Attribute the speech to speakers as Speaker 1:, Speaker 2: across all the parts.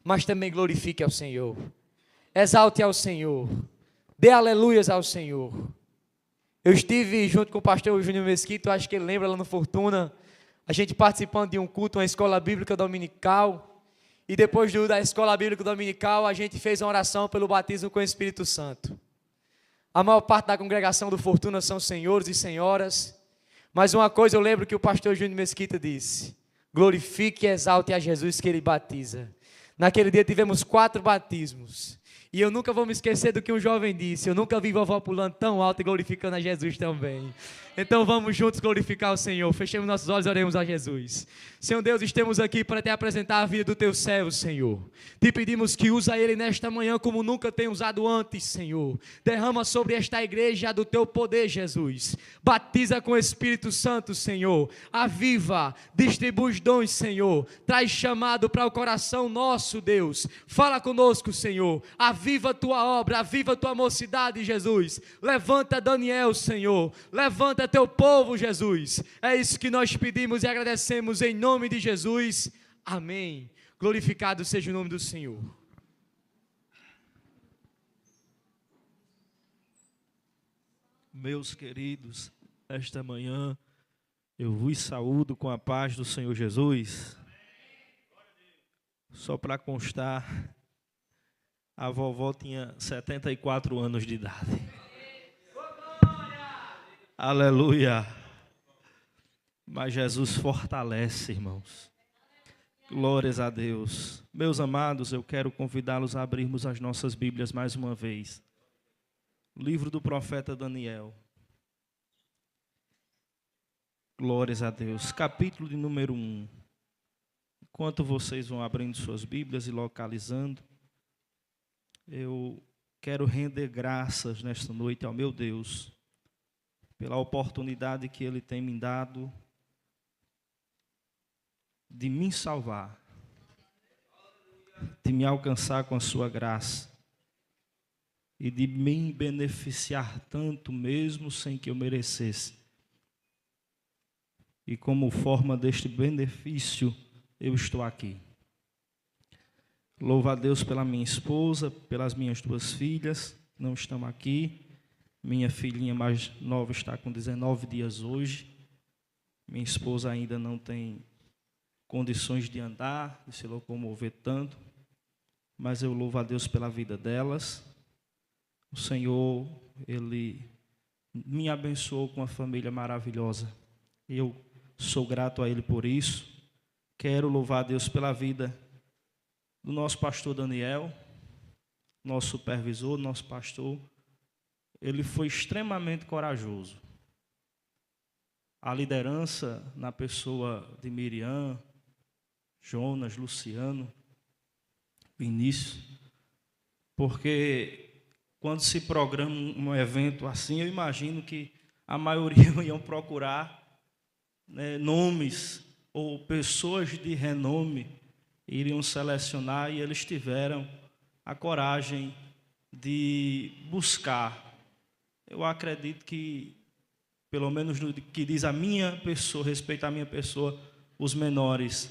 Speaker 1: mas também glorifique ao Senhor. Exalte ao Senhor. Dê aleluias ao Senhor. Eu estive junto com o pastor Júnior Mesquita, acho que ele lembra lá no Fortuna, a gente participando de um culto, uma escola bíblica dominical, e depois da escola bíblica dominical, a gente fez uma oração pelo batismo com o Espírito Santo. A maior parte da congregação do Fortuna são senhores e senhoras, mas uma coisa eu lembro que o pastor Júnior Mesquita disse: glorifique e exalte a Jesus que ele batiza. Naquele dia tivemos 4 batismos. E eu nunca vou me esquecer do que um jovem disse: eu nunca vi vovó pulando tão alto e glorificando a Jesus também. Então vamos juntos glorificar o Senhor. Fechemos nossos olhos e oremos a Jesus. Senhor Deus, estamos aqui para te apresentar a vida do teu servo, Senhor. Te pedimos que usa ele nesta manhã como nunca tem usado antes, Senhor. Derrama sobre esta igreja do teu poder, Jesus. Batiza com o Espírito Santo, Senhor. Aviva, distribui os dons, Senhor. Traz chamado para o coração nosso, Deus. Fala conosco, Senhor. Aviva a tua obra, aviva a tua mocidade, Jesus. Levanta Daniel, Senhor. Levanta teu povo, Jesus. É isso que nós pedimos e agradecemos em nome de Jesus. Amém. Glorificado seja o nome do Senhor.
Speaker 2: Meus queridos, esta manhã eu vos saúdo com a paz do Senhor Jesus. Só para constar, a vovó tinha 74 anos de idade. Aleluia. Mas Jesus fortalece, irmãos. Glórias a Deus. Meus amados, eu quero convidá-los a abrirmos as nossas Bíblias mais uma vez. Livro do profeta Daniel. Glórias a Deus. Capítulo de número 1. Enquanto vocês vão abrindo suas Bíblias e localizando, eu quero render graças nesta noite ao meu Deus, pela oportunidade que Ele tem me dado de me salvar, de me alcançar com a sua graça e de me beneficiar tanto mesmo sem que eu merecesse. E como forma deste benefício, eu estou aqui. Louvo a Deus pela minha esposa, pelas minhas 2 filhas, que não estão aqui. Minha filhinha mais nova está com 19 dias hoje. Minha esposa ainda não tem condições de andar, de se locomover tanto. Mas eu louvo a Deus pela vida delas. O Senhor, Ele me abençoou com uma família maravilhosa. Eu sou grato a Ele por isso. Quero louvar a Deus pela vida do nosso pastor Daniel, nosso supervisor, nosso pastor. Ele foi extremamente corajoso. A liderança na pessoa de Miriam, Jonas, Luciano, Vinícius, porque quando se programa um evento assim, eu imagino que a maioria iam procurar, né, nomes ou pessoas de renome, iriam selecionar, e eles tiveram a coragem de buscar. Eu acredito que, pelo menos no que diz a minha pessoa, respeito à minha pessoa, os menores.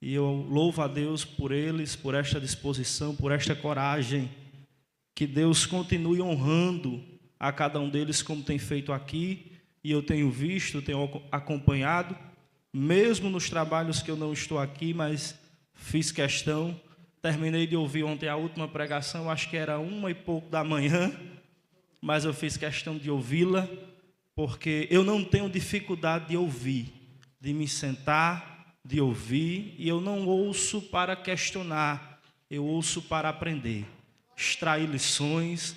Speaker 2: E eu louvo a Deus por eles, por esta disposição, por esta coragem. Que Deus continue honrando a cada um deles como tem feito aqui. E eu tenho visto, tenho acompanhado, mesmo nos trabalhos que eu não estou aqui, mas fiz questão. Terminei de ouvir ontem a última pregação, acho que era 1 e pouco da manhã, mas eu fiz questão de ouvi-la, porque eu não tenho dificuldade de ouvir, de me sentar, de ouvir, e eu não ouço para questionar, eu ouço para aprender, extrair lições,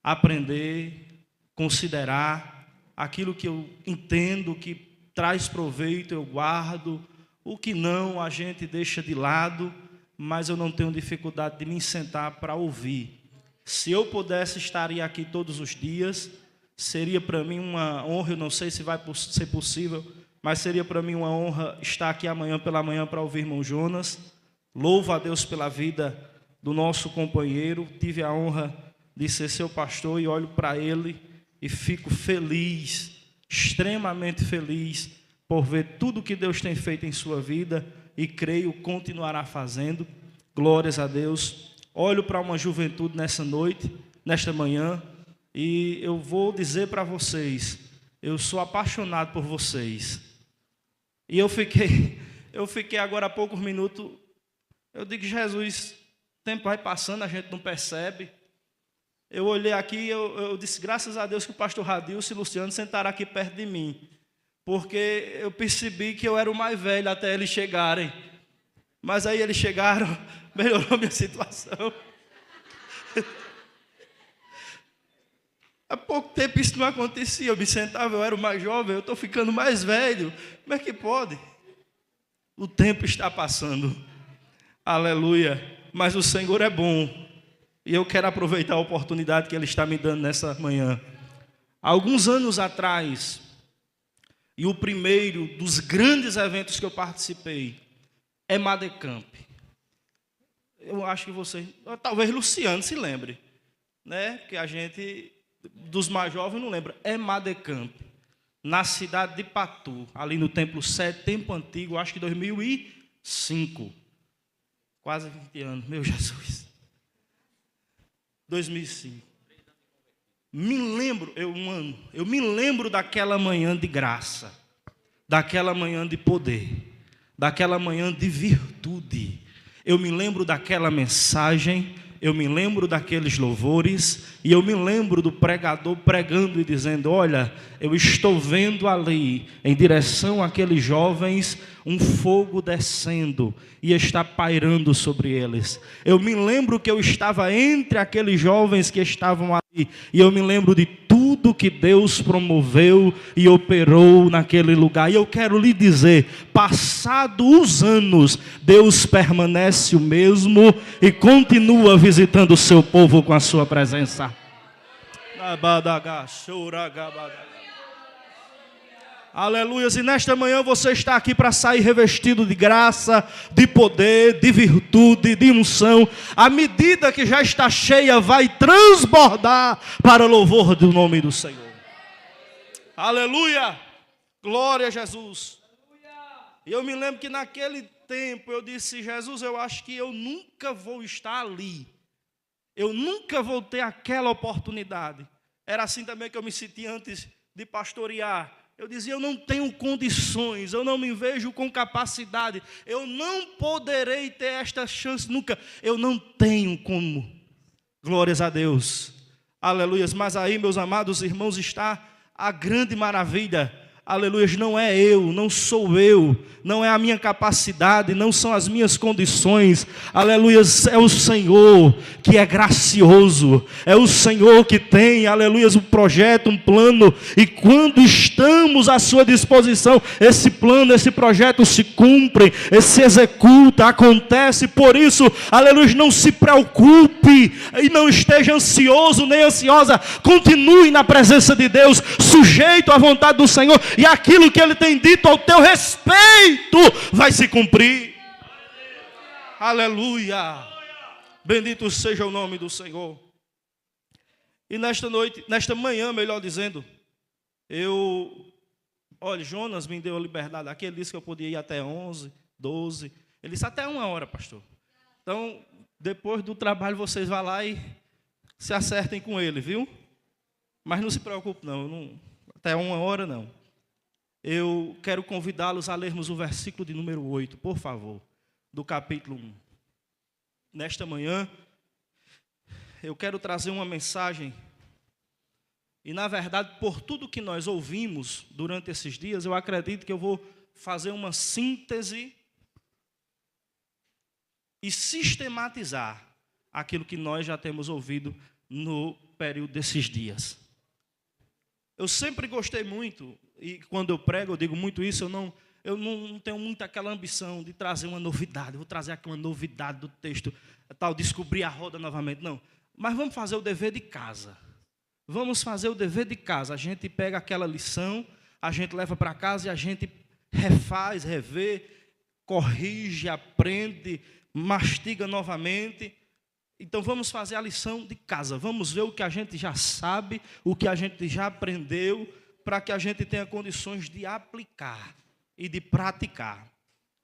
Speaker 2: aprender, considerar aquilo que eu entendo que traz proveito, eu guardo, o que não a gente deixa de lado, mas eu não tenho dificuldade de me sentar para ouvir. Se eu pudesse, estaria aqui todos os dias, seria para mim uma honra, eu não sei se vai ser possível, mas seria para mim uma honra estar aqui amanhã pela manhã para ouvir irmão Jonas. Louvo a Deus pela vida do nosso companheiro, tive a honra de ser seu pastor e olho para ele e fico feliz, extremamente feliz, por ver tudo que Deus tem feito em sua vida e creio continuará fazendo. Glórias a Deus. Olho para uma juventude nessa noite, nesta manhã, e eu vou dizer para vocês, eu sou apaixonado por vocês. E eu fiquei agora há poucos minutos, eu digo, Jesus, o tempo vai passando, a gente não percebe. Eu olhei aqui, eu disse, graças a Deus que o pastor Radilson e o Luciano sentaram aqui perto de mim, porque eu percebi que eu era o mais velho até eles chegarem. Mas aí eles chegaram, melhorou minha situação. Há pouco tempo isso não acontecia, eu me sentava, eu era o mais jovem, eu estou ficando mais velho. Como é que pode? O tempo está passando, aleluia, mas o Senhor é bom. E eu quero aproveitar a oportunidade que Ele está me dando nessa manhã. Alguns anos atrás, e o primeiro dos grandes eventos que eu participei, é Madecamp. Eu acho que você, talvez Luciano se lembre, né? Que a gente, dos mais jovens, não lembra. É Madecamp, na cidade de Patu, ali no Templo 7, Tempo Antigo, acho que 2005. Quase 20 anos, meu Jesus. 2005. Eu me lembro daquela manhã de graça, daquela manhã de poder, daquela manhã de virtude. Eu me lembro daquela mensagem, eu me lembro daqueles louvores, e eu me lembro do pregador pregando e dizendo, olha, eu estou vendo ali, em direção àqueles jovens, um fogo descendo e está pairando sobre eles. Eu me lembro que eu estava entre aqueles jovens que estavam ali, e eu me lembro de tudo que Deus promoveu e operou naquele lugar. E eu quero lhe dizer, passados os anos, Deus permanece o mesmo e continua visitando o seu povo com a sua presença. Aleluia. E nesta manhã você está aqui para sair revestido de graça, de poder, de virtude, de unção. A medida que já está cheia vai transbordar para o louvor do nome do Senhor. Aleluia. Glória a Jesus. E eu me lembro que naquele tempo eu disse, Jesus, eu acho que eu nunca vou estar ali. Eu nunca vou ter aquela oportunidade. Era assim também que eu me senti antes de pastorear. Eu dizia, eu não tenho condições, eu não me vejo com capacidade, eu não poderei ter esta chance nunca, eu não tenho como. Glórias a Deus, aleluias. Mas aí, meus amados irmãos, está a grande maravilha. Aleluia, não é eu, não sou eu, não é a minha capacidade, não são as minhas condições. Aleluia, é o Senhor que é gracioso, é o Senhor que tem, aleluia, um projeto, um plano. E quando estamos à sua disposição, esse plano, esse projeto se cumpre, se executa, acontece. Por isso, aleluia, não se preocupe e não esteja ansioso nem ansiosa. Continue na presença de Deus, sujeito à vontade do Senhor. E aquilo que Ele tem dito ao teu respeito vai se cumprir. Aleluia. Bendito seja o nome do Senhor. E nesta noite, nesta manhã, melhor dizendo, olha, Jonas me deu a liberdade aqui. Ele disse que eu podia ir até 11, 12. Ele disse até 1 hora, pastor. Então, depois do trabalho, vocês vão lá e se acertem com ele, viu? Mas não se preocupe, não. Até 1 hora, não. Eu quero convidá-los a lermos o versículo de número 8, por favor, do capítulo 1. Nesta manhã, eu quero trazer uma mensagem, e na verdade, por tudo que nós ouvimos durante esses dias, eu acredito que eu vou fazer uma síntese e sistematizar aquilo que nós já temos ouvido no período desses dias. Eu sempre gostei muito, e quando eu prego, eu digo muito isso, eu não tenho muito aquela ambição de trazer uma novidade, vou trazer aquela novidade do texto, tal, descobrir a roda novamente, não. Mas vamos fazer o dever de casa. Vamos fazer o dever de casa. A gente pega aquela lição, a gente leva para casa e a gente refaz, revê, corrige, aprende, mastiga novamente. Então vamos fazer a lição de casa, vamos ver o que a gente já sabe, o que a gente já aprendeu, para que a gente tenha condições de aplicar e de praticar.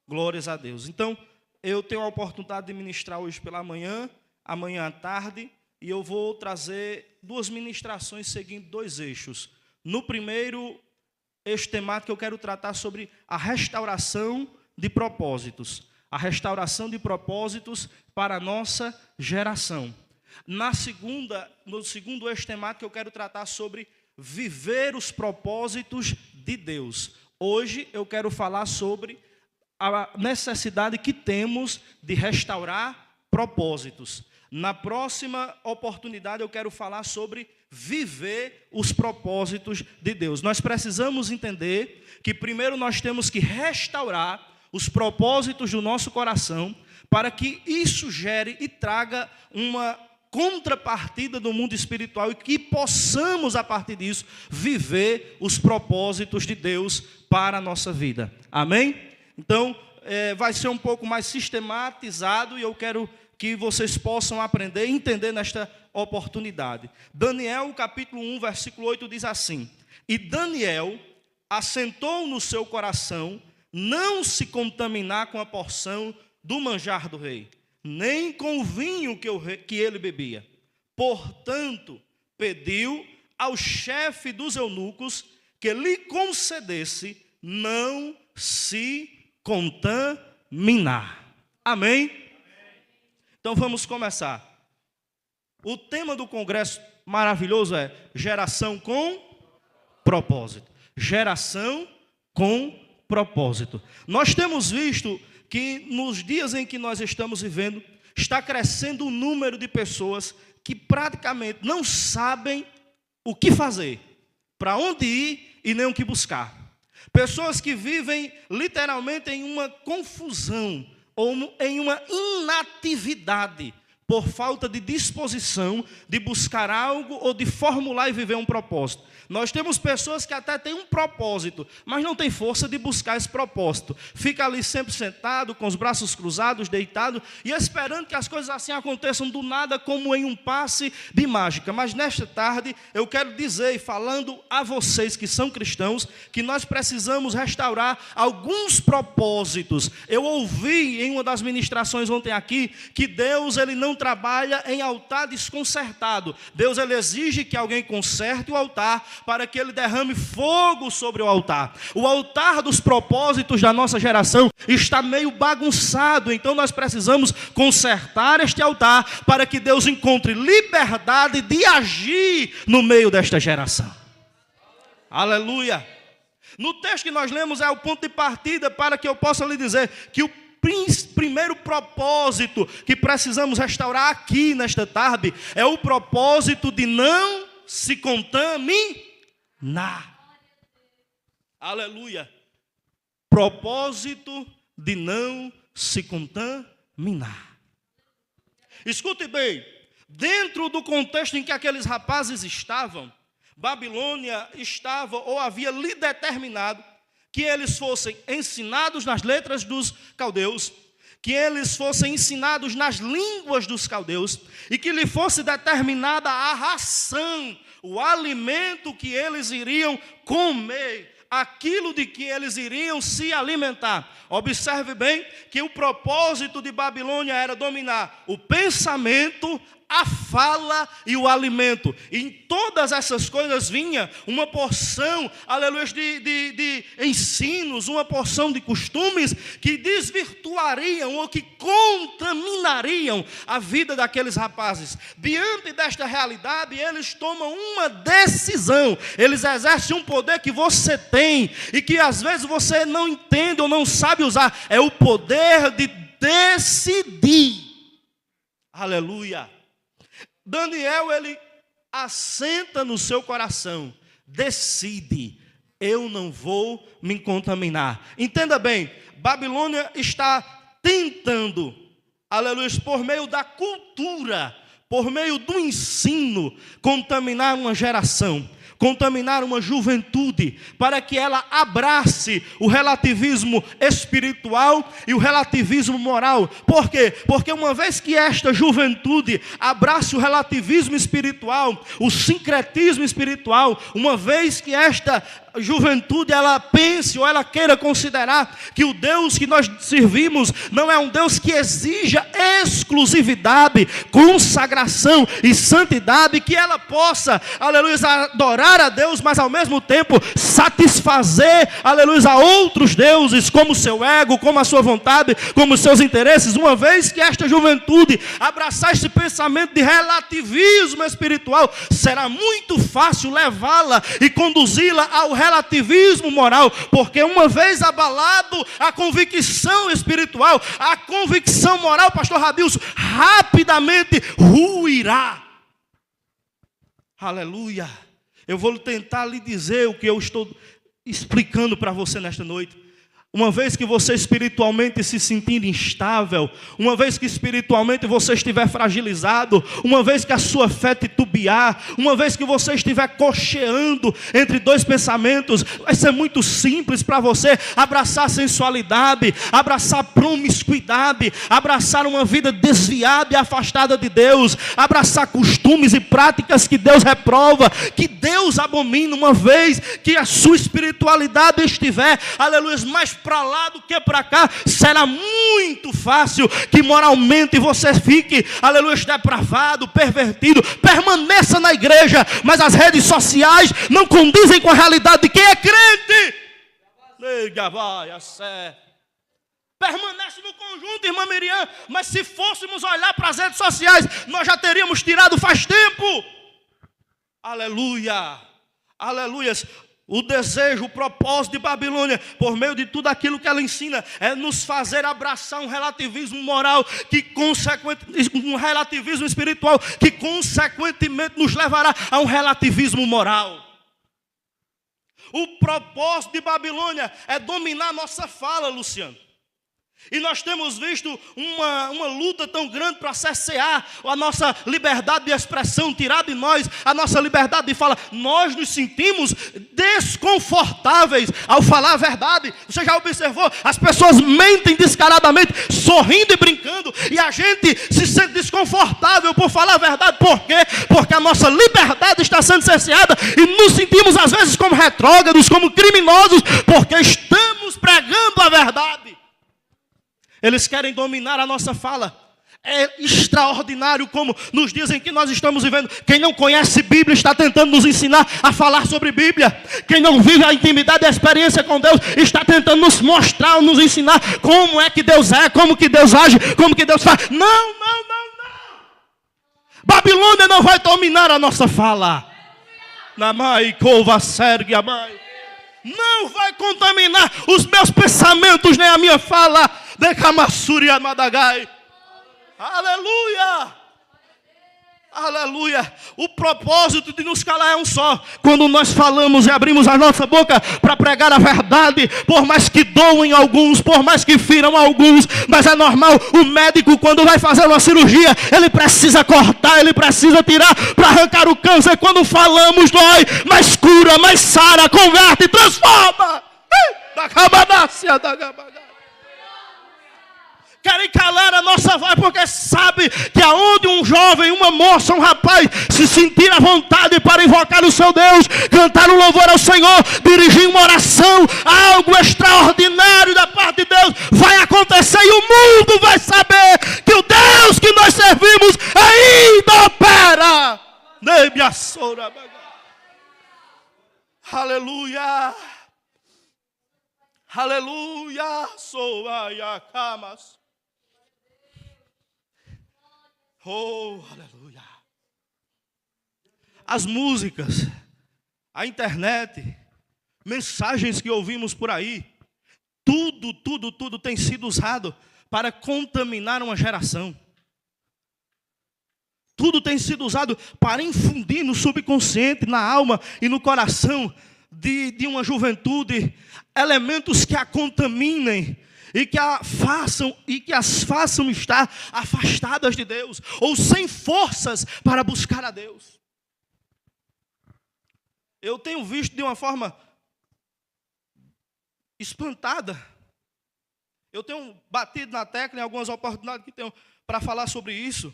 Speaker 2: Glórias a Deus. Então, eu tenho a oportunidade de ministrar hoje pela manhã, amanhã à tarde, e eu vou trazer 2 ministrações seguindo 2 eixos. No primeiro eixo temático, eu quero tratar sobre a restauração de propósitos. A restauração de propósitos para a nossa geração. No segundo eixo temático, eu quero tratar sobre viver os propósitos de Deus. Hoje eu quero falar sobre a necessidade que temos de restaurar propósitos. Na próxima oportunidade eu quero falar sobre viver os propósitos de Deus. Nós precisamos entender que primeiro nós temos que restaurar os propósitos do nosso coração para que isso gere e traga uma contrapartida do mundo espiritual e que possamos, a partir disso, viver os propósitos de Deus para a nossa vida. Amém? Então, vai ser um pouco mais sistematizado e eu quero que vocês possam aprender e entender nesta oportunidade. Daniel, capítulo 1, versículo 8, diz assim: E Daniel assentou no seu coração não se contaminar com a porção do manjar do rei, nem com o vinho que ele bebia. Portanto, pediu ao chefe dos eunucos que lhe concedesse não se contaminar. Amém? Então vamos começar. O tema do congresso maravilhoso é geração com propósito. Geração com propósito. Nós temos visto que nos dias em que nós estamos vivendo, está crescendo o número de pessoas que praticamente não sabem o que fazer, para onde ir e nem o que buscar. Pessoas que vivem literalmente em uma confusão ou em uma inatividade por falta de disposição de buscar algo ou de formular e viver um propósito. Nós temos pessoas que até têm um propósito, mas não têm força de buscar esse propósito. Fica ali sempre sentado, com os braços cruzados, deitado, e esperando que as coisas assim aconteçam do nada, como em um passe de mágica. Mas nesta tarde, eu quero dizer, e falando a vocês que são cristãos, que nós precisamos restaurar alguns propósitos. Eu ouvi em uma das ministrações ontem aqui, que Deus ele não trabalha em altar desconcertado. Deus ele exige que alguém conserte o altar, para que ele derrame fogo sobre o altar. O altar dos propósitos da nossa geração está meio bagunçado, então nós precisamos consertar este altar para que Deus encontre liberdade de agir no meio desta geração. Aleluia! No texto que nós lemos é o ponto de partida para que eu possa lhe dizer que o primeiro propósito que precisamos restaurar aqui nesta tarde é o propósito de não se contaminar. Aleluia. Propósito de não se contaminar. Escute bem, dentro do contexto em que aqueles rapazes estavam, Babilônia estava ou havia lhe determinado que eles fossem ensinados nas letras dos caldeus, que eles fossem ensinados nas línguas dos caldeus e que lhe fosse determinada a ração, o alimento que eles iriam comer, aquilo de que eles iriam se alimentar. Observe bem que o propósito de Babilônia era dominar o pensamento, a fala e o alimento. E em todas essas coisas vinha uma porção, aleluia, de ensinos, uma porção de costumes que desvirtuariam ou que contaminariam a vida daqueles rapazes. Diante desta realidade, eles tomam uma decisão. Eles exercem um poder que você tem e que às vezes você não entende ou não sabe usar. É o poder de decidir. Aleluia. Daniel, ele assenta no seu coração, decide, eu não vou me contaminar. Entenda bem, Babilônia está tentando, aleluia, por meio da cultura, por meio do ensino, contaminar uma geração, contaminar uma juventude, para que ela abrace o relativismo espiritual e o relativismo moral. Por quê? Porque uma vez que esta juventude abrace o relativismo espiritual, o sincretismo espiritual, uma vez que esta juventude ela pense ou ela queira considerar que o Deus que nós servimos não é um Deus que exija exclusividade, consagração e santidade, que ela possa, aleluia, adorar a Deus, mas ao mesmo tempo satisfazer, aleluia, a outros deuses, como o seu ego, como a sua vontade, como os seus interesses. Uma vez que esta juventude abraçar esse pensamento de relativismo espiritual, será muito fácil levá-la e conduzi-la ao relativismo moral, porque uma vez abalado a convicção espiritual, a convicção moral, pastor Radilson, rapidamente ruirá. Aleluia. Eu vou tentar lhe dizer o que eu estou explicando para você nesta noite. Uma vez que você espiritualmente se sentir instável, uma vez que espiritualmente você estiver fragilizado, uma vez que a sua fé titubear, uma vez que você estiver cocheando entre dois pensamentos, vai ser muito simples para você abraçar a sensualidade, abraçar a promiscuidade, abraçar uma vida desviada e afastada de Deus, abraçar costumes e práticas que Deus reprova, que Deus abomina. Uma vez que a sua espiritualidade estiver, aleluia, mais para lá do que para cá, será muito fácil que moralmente você fique, aleluia, depravado, pervertido. Permaneça na igreja, mas as redes sociais não condizem com a realidade de quem é crente. Permanece no conjunto, irmã Miriam, mas se fôssemos olhar para as redes sociais, nós já teríamos tirado faz tempo. Aleluia, aleluia. O desejo, o propósito de Babilônia, por meio de tudo aquilo que ela ensina, é nos fazer abraçar um relativismo moral, um relativismo espiritual, que consequentemente nos levará a um relativismo moral. O propósito de Babilônia é dominar a nossa fala, Luciano. E nós temos visto uma luta tão grande para cercear a nossa liberdade de expressão, tirar de nós a nossa liberdade de fala. Nós nos sentimos desconfortáveis ao falar a verdade. Você já observou? As pessoas mentem descaradamente, sorrindo e brincando, e a gente se sente desconfortável por falar a verdade. Por quê? Porque a nossa liberdade está sendo cerceada e nos sentimos às vezes como retrógrados, como criminosos, porque estamos pregando a verdade. Eles querem dominar a nossa fala. É extraordinário como nos dias em que nós estamos vivendo. Quem não conhece Bíblia está tentando nos ensinar a falar sobre Bíblia. Quem não vive a intimidade e a experiência com Deus está tentando nos mostrar, nos ensinar como é que Deus é, como que Deus age, como que Deus faz. Não. Babilônia não vai dominar a nossa fala. Namai, cova, sergue, amai. Não vai contaminar os meus pensamentos, nem a minha fala. Decamassuri amadagai. Aleluia. Aleluia. O propósito de nos calar é um só. Quando nós falamos e abrimos a nossa boca para pregar a verdade, por mais que doem alguns, por mais que firam alguns, mas é normal, o médico quando vai fazer uma cirurgia, ele precisa cortar, ele precisa tirar para arrancar o câncer. Quando falamos dói, mas cura, mas sara, converte, transforma. Da cabanácia, da gabaga. Querem calar a nossa voz porque sabe que aonde um jovem, uma moça, um rapaz se sentir à vontade para invocar o seu Deus, cantar um louvor ao Senhor, dirigir uma oração, algo extraordinário da parte de Deus vai acontecer e o mundo vai saber que o Deus que nós servimos ainda opera. Aleluia. Aleluia. Soaia camas. Oh, aleluia. As músicas, a internet, mensagens que ouvimos por aí, tudo tem sido usado para contaminar uma geração. Tudo tem sido usado para infundir no subconsciente, na alma e no coração de uma juventude elementos que a contaminem e que as façam estar afastadas de Deus ou sem forças para buscar a Deus. Eu tenho visto de uma forma espantada. Eu tenho batido na tecla em algumas oportunidades que tenho para falar sobre isso,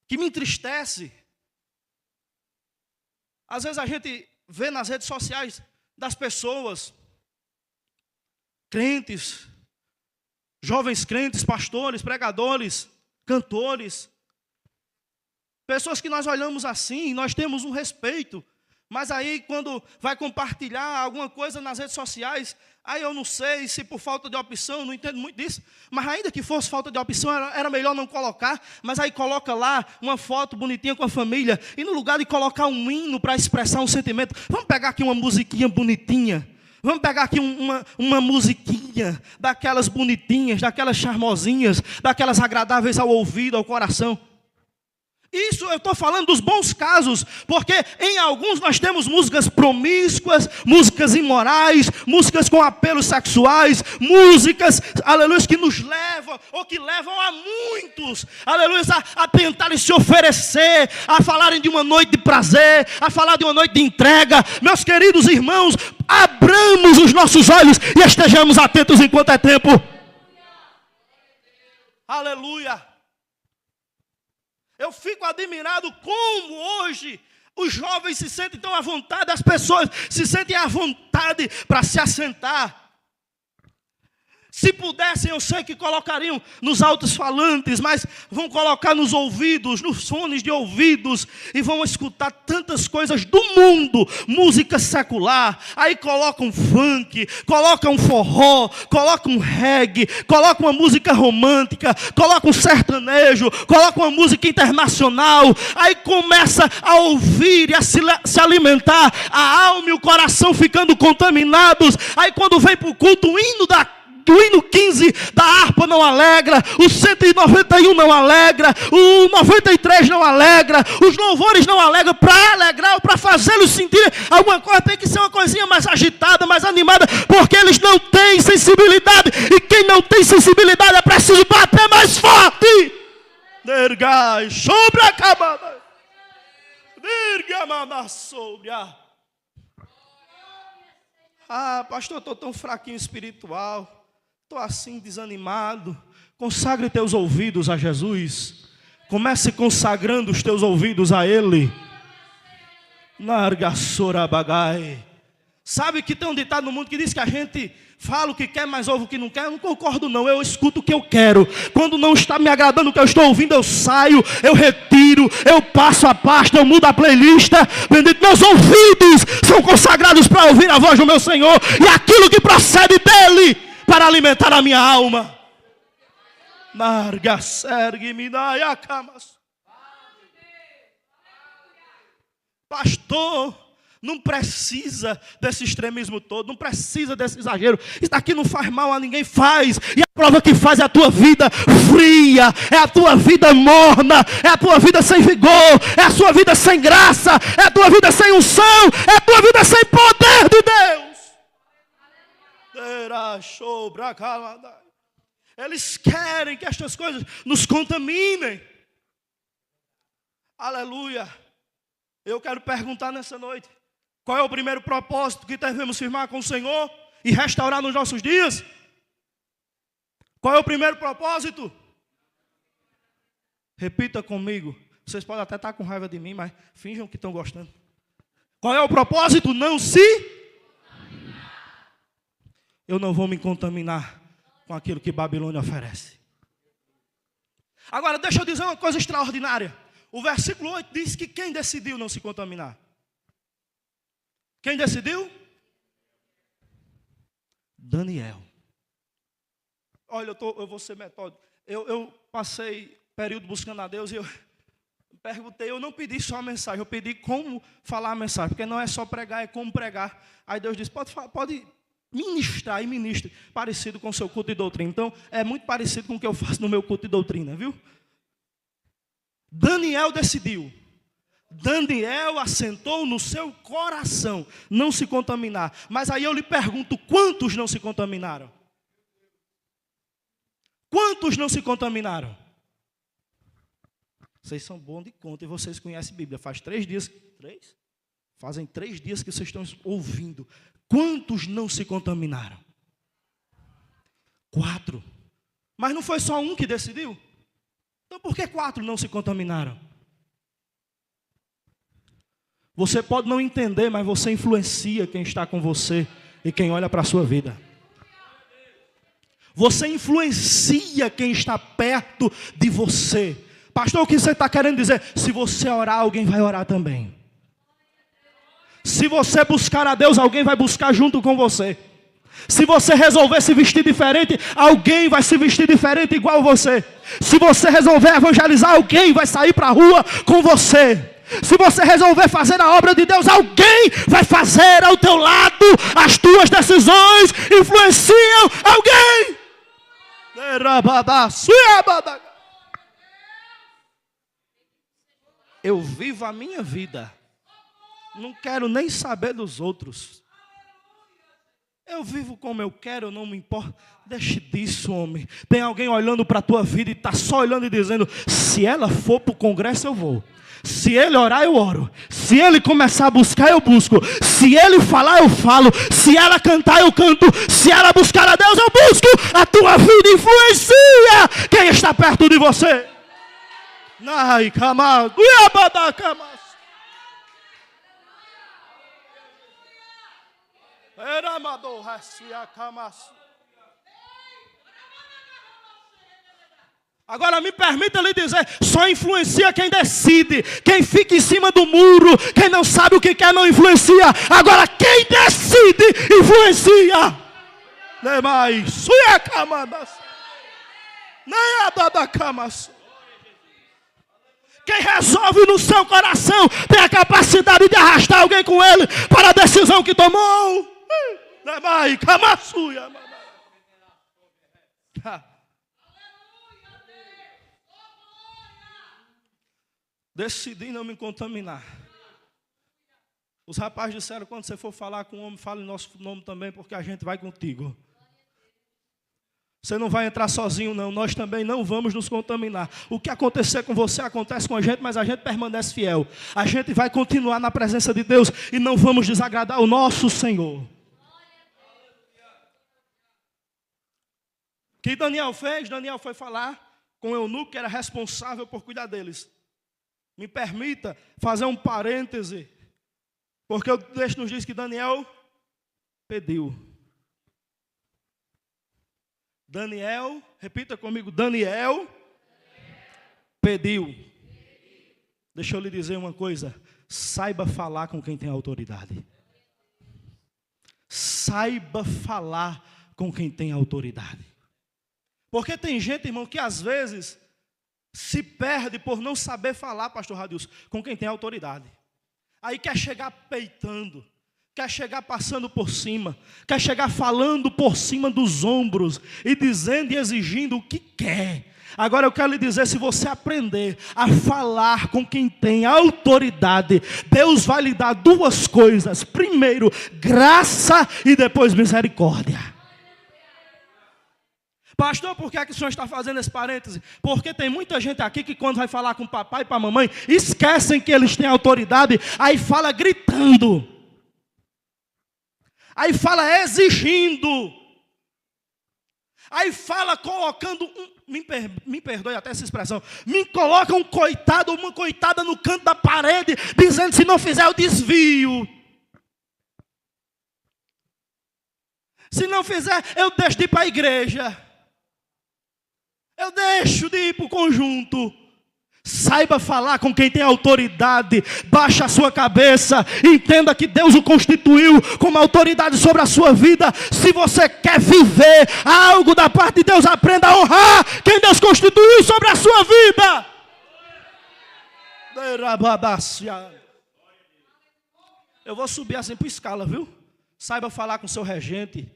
Speaker 2: que me entristece. Às vezes a gente vê nas redes sociais das pessoas, crentes, jovens crentes, pastores, pregadores, cantores, pessoas que nós olhamos assim, nós temos um respeito, mas aí quando vai compartilhar alguma coisa nas redes sociais, aí eu não sei se por falta de opção, não entendo muito disso, mas ainda que fosse falta de opção, era melhor não colocar, mas aí coloca lá uma foto bonitinha com a família, e no lugar de colocar um hino para expressar um sentimento, vamos pegar aqui uma musiquinha bonitinha, vamos pegar aqui uma musiquinha, daquelas bonitinhas, daquelas charmosinhas, daquelas agradáveis ao ouvido, ao coração. Isso eu estou falando dos bons casos, porque em alguns nós temos músicas promíscuas, músicas imorais, músicas com apelos sexuais, músicas, aleluia, que nos levam, ou que levam a muitos, aleluia, a tentarem se oferecer, a falarem de uma noite de prazer, a falar de uma noite de entrega. Meus queridos irmãos, abramos os nossos olhos e estejamos atentos enquanto é tempo. Aleluia. Eu fico admirado como hoje os jovens se sentem tão à vontade, as pessoas se sentem à vontade para se assentar. Se pudessem, eu sei que colocariam nos altos-falantes, mas vão colocar nos ouvidos, nos fones de ouvidos, e vão escutar tantas coisas do mundo, música secular, aí colocam funk, colocam forró, colocam reggae, colocam uma música romântica, colocam sertanejo, colocam uma música internacional, aí começa a ouvir e a se alimentar, a alma e o coração ficando contaminados, aí quando vem para o culto, o hino 15 da harpa não alegra, o 191 não alegra, o 93 não alegra, os louvores não alegram. Para alegrar ou para fazê-los sentir alguma coisa, tem que ser uma coisinha mais agitada, mais animada, porque eles não têm sensibilidade, e quem não tem sensibilidade é preciso bater mais forte. Dergai sobre a camada, dergamada sobre a. Pastor, eu estou tão fraquinho espiritual. Estou assim desanimado. Consagre teus ouvidos a Jesus. Comece consagrando os teus ouvidos a Ele. Larga sorabagai. Sabe que tem um ditado no mundo que diz que a gente fala o que quer, mas ouve o que não quer? Eu não concordo não, eu escuto o que eu quero. Quando não está me agradando o que eu estou ouvindo, eu saio, eu retiro, eu passo a pasta, eu mudo a playlist. Bendito, meus ouvidos são consagrados para ouvir a voz do meu Senhor e aquilo que procede dEle, para alimentar a minha alma. Narga sergue minaya camas. Pastor, não precisa desse extremismo todo, não precisa desse exagero. Isso aqui não faz mal a ninguém, faz. E a prova que faz é a tua vida fria, é a tua vida morna, é a tua vida sem vigor, é a sua vida sem graça, é a tua vida sem unção, é a tua vida sem poder de Deus. Eles querem que estas coisas nos contaminem. Aleluia. Eu quero perguntar nessa noite: qual é o primeiro propósito que devemos firmar com o Senhor e restaurar nos nossos dias? Qual é o primeiro propósito? Repita comigo. Vocês podem até estar com raiva de mim, mas finjam que estão gostando. Qual é o propósito? Não se... Eu não vou me contaminar com aquilo que Babilônia oferece. Agora, deixa eu dizer uma coisa extraordinária. O versículo 8 diz que quem decidiu não se contaminar? Quem decidiu? Daniel. Olha, eu vou ser metódico. Eu passei período buscando a Deus e eu perguntei, eu não pedi só a mensagem, eu pedi como falar a mensagem, porque não é só pregar, é como pregar. Aí Deus disse, pode ministrar e ministre, parecido com o seu culto de doutrina. Então, é muito parecido com o que eu faço no meu culto de doutrina, viu? Daniel decidiu. Daniel assentou no seu coração não se contaminar. Mas aí eu lhe pergunto, quantos não se contaminaram? Quantos não se contaminaram? Vocês são bons de conta e vocês conhecem a Bíblia. Faz 3 dias, 3? Fazem 3 dias que vocês estão ouvindo. Quantos não se contaminaram? 4. Mas não foi só um que decidiu? Então por que 4 não se contaminaram? Você pode não entender, mas você influencia quem está com você e quem olha para a sua vida. Você influencia quem está perto de você. Pastor, o que você está querendo dizer? Se você orar, alguém vai orar também. Se você buscar a Deus, alguém vai buscar junto com você. Se você resolver se vestir diferente, alguém vai se vestir diferente igual você. Se você resolver evangelizar, alguém vai sair para a rua com você. Se você resolver fazer a obra de Deus, alguém vai fazer ao teu lado. As tuas decisões influenciam alguém. Eu vivo a minha vida. Não quero nem saber dos outros. Eu vivo como eu quero, não me importa. Deixe disso, homem. Tem alguém olhando para a tua vida e está só olhando e dizendo: se ela for para o congresso, eu vou. Se ele orar, eu oro. Se ele começar a buscar, eu busco. Se ele falar, eu falo. Se ela cantar, eu canto. Se ela buscar a Deus, eu busco. A tua vida influencia quem está perto de você. Ai, camado. Agora me permita lhe dizer, só influencia quem decide. Quem fica em cima do muro, quem não sabe o que quer, não influencia. Agora quem decide, influencia. Quem resolve no seu coração tem a capacidade de arrastar alguém com ele para a decisão que tomou. Decidi não me contaminar. Os rapazes disseram: quando você for falar com um homem, fale nosso nome também, porque a gente vai contigo. Você não vai entrar sozinho, não. Nós também não vamos nos contaminar. O que acontecer com você, acontece com a gente, mas a gente permanece fiel. A gente vai continuar na presença de Deus e não vamos desagradar o nosso Senhor. O que Daniel fez? Daniel foi falar com o eunuco que era responsável por cuidar deles. Me permita fazer um parêntese, porque o texto nos diz que Daniel pediu. Daniel, repita comigo, Daniel pediu. Deixa eu lhe dizer uma coisa, saiba falar com quem tem autoridade. Saiba falar com quem tem autoridade. Porque tem gente, irmão, que às vezes se perde por não saber falar, pastor Radilson, com quem tem autoridade. Aí quer chegar peitando, quer chegar passando por cima, quer chegar falando por cima dos ombros e dizendo e exigindo o que quer. Agora eu quero lhe dizer, se você aprender a falar com quem tem autoridade, Deus vai lhe dar duas coisas. Primeiro, graça e depois misericórdia. Pastor, por que é que o senhor está fazendo esse parêntese? Porque tem muita gente aqui que quando vai falar com o papai e para a mamãe, esquecem que eles têm autoridade, aí fala gritando. Aí fala exigindo. Aí fala colocando, me perdoe até essa expressão, me coloca um coitado ou uma coitada no canto da parede, dizendo se não fizer eu desvio. Se não fizer, eu deixo de ir para a igreja. Eu deixo de ir para o conjunto. Saiba falar com quem tem autoridade. Baixe a sua cabeça. Entenda que Deus o constituiu como autoridade sobre a sua vida. Se você quer viver algo da parte de Deus, aprenda a honrar quem Deus constituiu sobre a sua vida. Eu vou subir assim por escala, viu? Saiba falar com seu regente.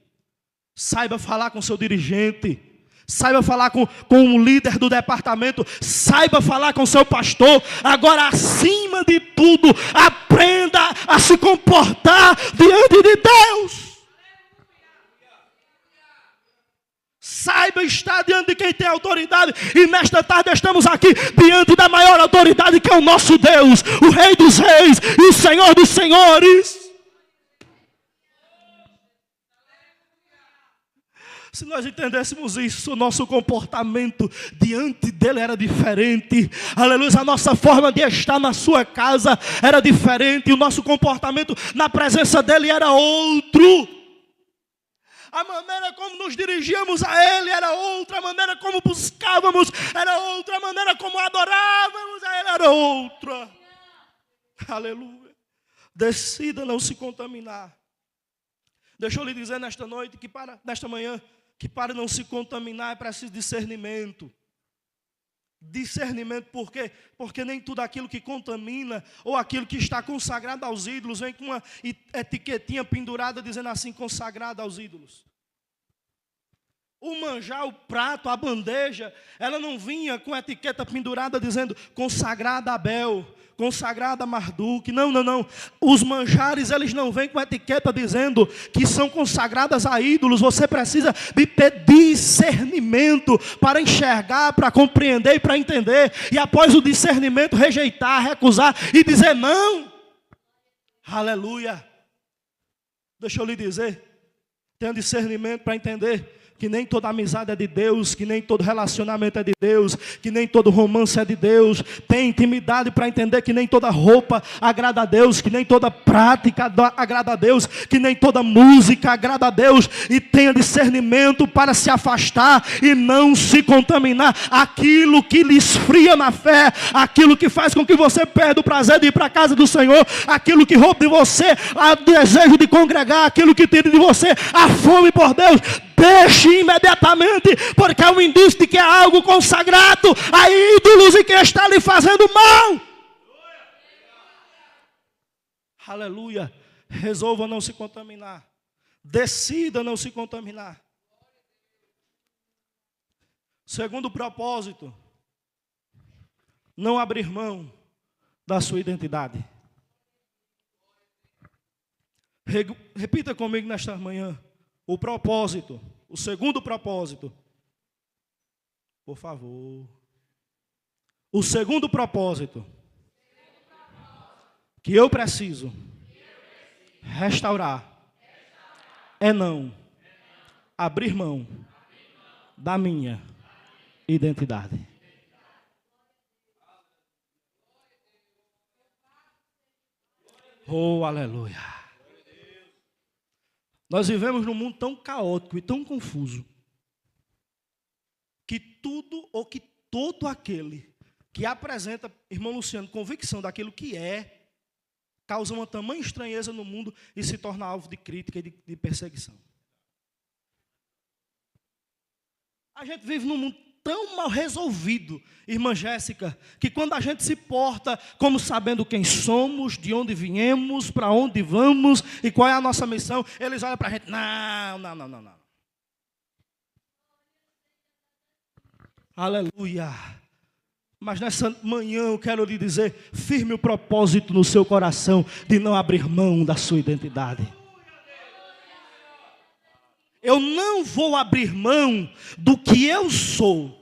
Speaker 2: Saiba falar com seu dirigente. Saiba falar com o líder do departamento. Saiba falar com seu pastor. Agora, acima de tudo, aprenda a se comportar diante de Deus. Saiba estar diante de quem tem autoridade. E nesta tarde estamos aqui diante da maior autoridade, que é o nosso Deus, o Rei dos Reis e o Senhor dos Senhores. Se nós entendêssemos isso, o nosso comportamento diante dele era diferente. Aleluia, a nossa forma de estar na sua casa era diferente. O nosso comportamento na presença dele era outro. A maneira como nos dirigíamos a ele era outra. A maneira como buscávamos era outra. A maneira como adorávamos a ele era outra. Aleluia. Decida não se contaminar. Deixa eu lhe dizer nesta noite, nesta manhã, que para não se contaminar é preciso discernimento. Discernimento por quê? Porque nem tudo aquilo que contamina ou aquilo que está consagrado aos ídolos vem com uma etiquetinha pendurada dizendo assim, consagrado aos ídolos. O manjar, o prato, a bandeja, ela não vinha com etiqueta pendurada dizendo consagrada a Abel, consagrada a Marduk. Não, não, não. Os manjares, eles não vêm com etiqueta dizendo que são consagradas a ídolos. Você precisa de ter discernimento para enxergar, para compreender e para entender. E após o discernimento, rejeitar, recusar e dizer não. Aleluia. Deixa eu lhe dizer, tenha discernimento para entender que nem toda amizade é de Deus, que nem todo relacionamento é de Deus, que nem todo romance é de Deus. Tem intimidade para entender que nem toda roupa agrada a Deus, que nem toda prática agrada a Deus, que nem toda música agrada a Deus. E tenha discernimento para se afastar e não se contaminar. Aquilo que lhe esfria na fé, aquilo que faz com que você perda o prazer de ir para a casa do Senhor, aquilo que rouba de você o desejo de congregar, aquilo que tira de você a fome por Deus, deixe imediatamente, porque é um indício de que é algo consagrado a ídolos e que está lhe fazendo mal. Aleluia. Resolva não se contaminar. Decida não se contaminar. Segundo propósito, não abrir mão da sua identidade. Repita comigo nesta manhã. O propósito, o segundo propósito, por favor. O segundo propósito que eu preciso restaurar é não abrir mão da minha identidade. Oh, aleluia. Nós vivemos num mundo tão caótico e tão confuso que tudo ou que todo aquele que apresenta, irmão Luciano, convicção daquilo que é, causa uma tamanha estranheza no mundo e se torna alvo de crítica e de perseguição. A gente vive num mundo tão mal resolvido, irmã Jéssica, que quando a gente se porta como sabendo quem somos, de onde viemos, para onde vamos e qual é a nossa missão, eles olham para a gente, não. Aleluia. Mas nessa manhã eu quero lhe dizer, firme o propósito no seu coração de não abrir mão da sua identidade. Eu não vou abrir mão do que eu sou,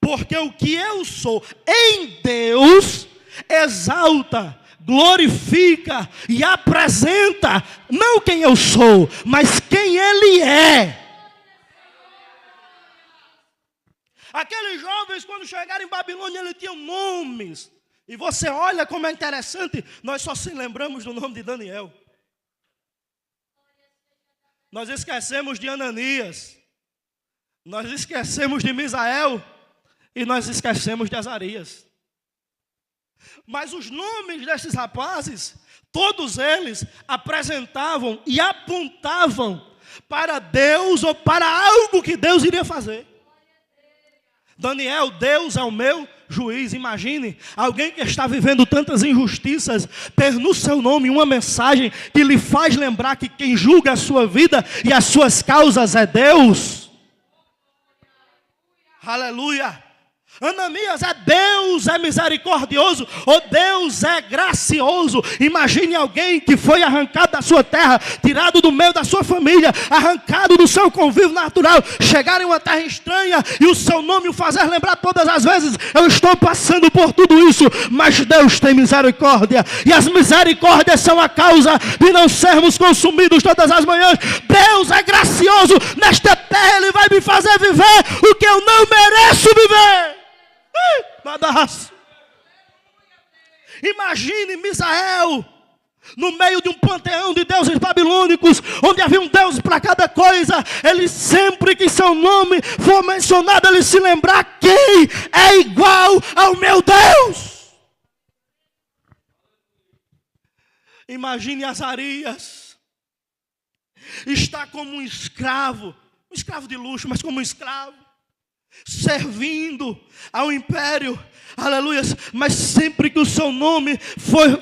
Speaker 2: porque o que eu sou em Deus exalta, glorifica e apresenta não quem eu sou, mas quem Ele é. Aqueles jovens, quando chegaram em Babilônia, eles tinham nomes. E você olha como é interessante, nós só se lembramos do nome de Daniel. Nós esquecemos de Ananias, nós esquecemos de Misael e nós esquecemos de Azarias. Mas os nomes desses rapazes, todos eles apresentavam e apontavam para Deus ou para algo que Deus iria fazer. Daniel, Deus é o meu juiz. Imagine alguém que está vivendo tantas injustiças ter no seu nome uma mensagem que lhe faz lembrar que quem julga a sua vida e as suas causas é Deus. Aleluia. Ananias, Deus é misericordioso, ou Deus é gracioso. Imagine alguém que foi arrancado da sua terra, tirado do meio da sua família, arrancado do seu convívio natural, chegar em uma terra estranha e o seu nome o fazer lembrar todas as vezes: eu estou passando por tudo isso, mas Deus tem misericórdia, e as misericórdias são a causa de não sermos consumidos todas as manhãs. Deus é gracioso, nesta terra Ele vai me fazer viver o que eu não mereço viver. Imagine Misael no meio de um panteão de deuses babilônicos, onde havia um deus para cada coisa. Ele, sempre que seu nome for mencionado, ele se lembrar: quem é igual ao meu Deus? Imagine Azarias, está como um escravo de luxo, mas como um escravo, servindo ao império, aleluia, mas sempre que o seu nome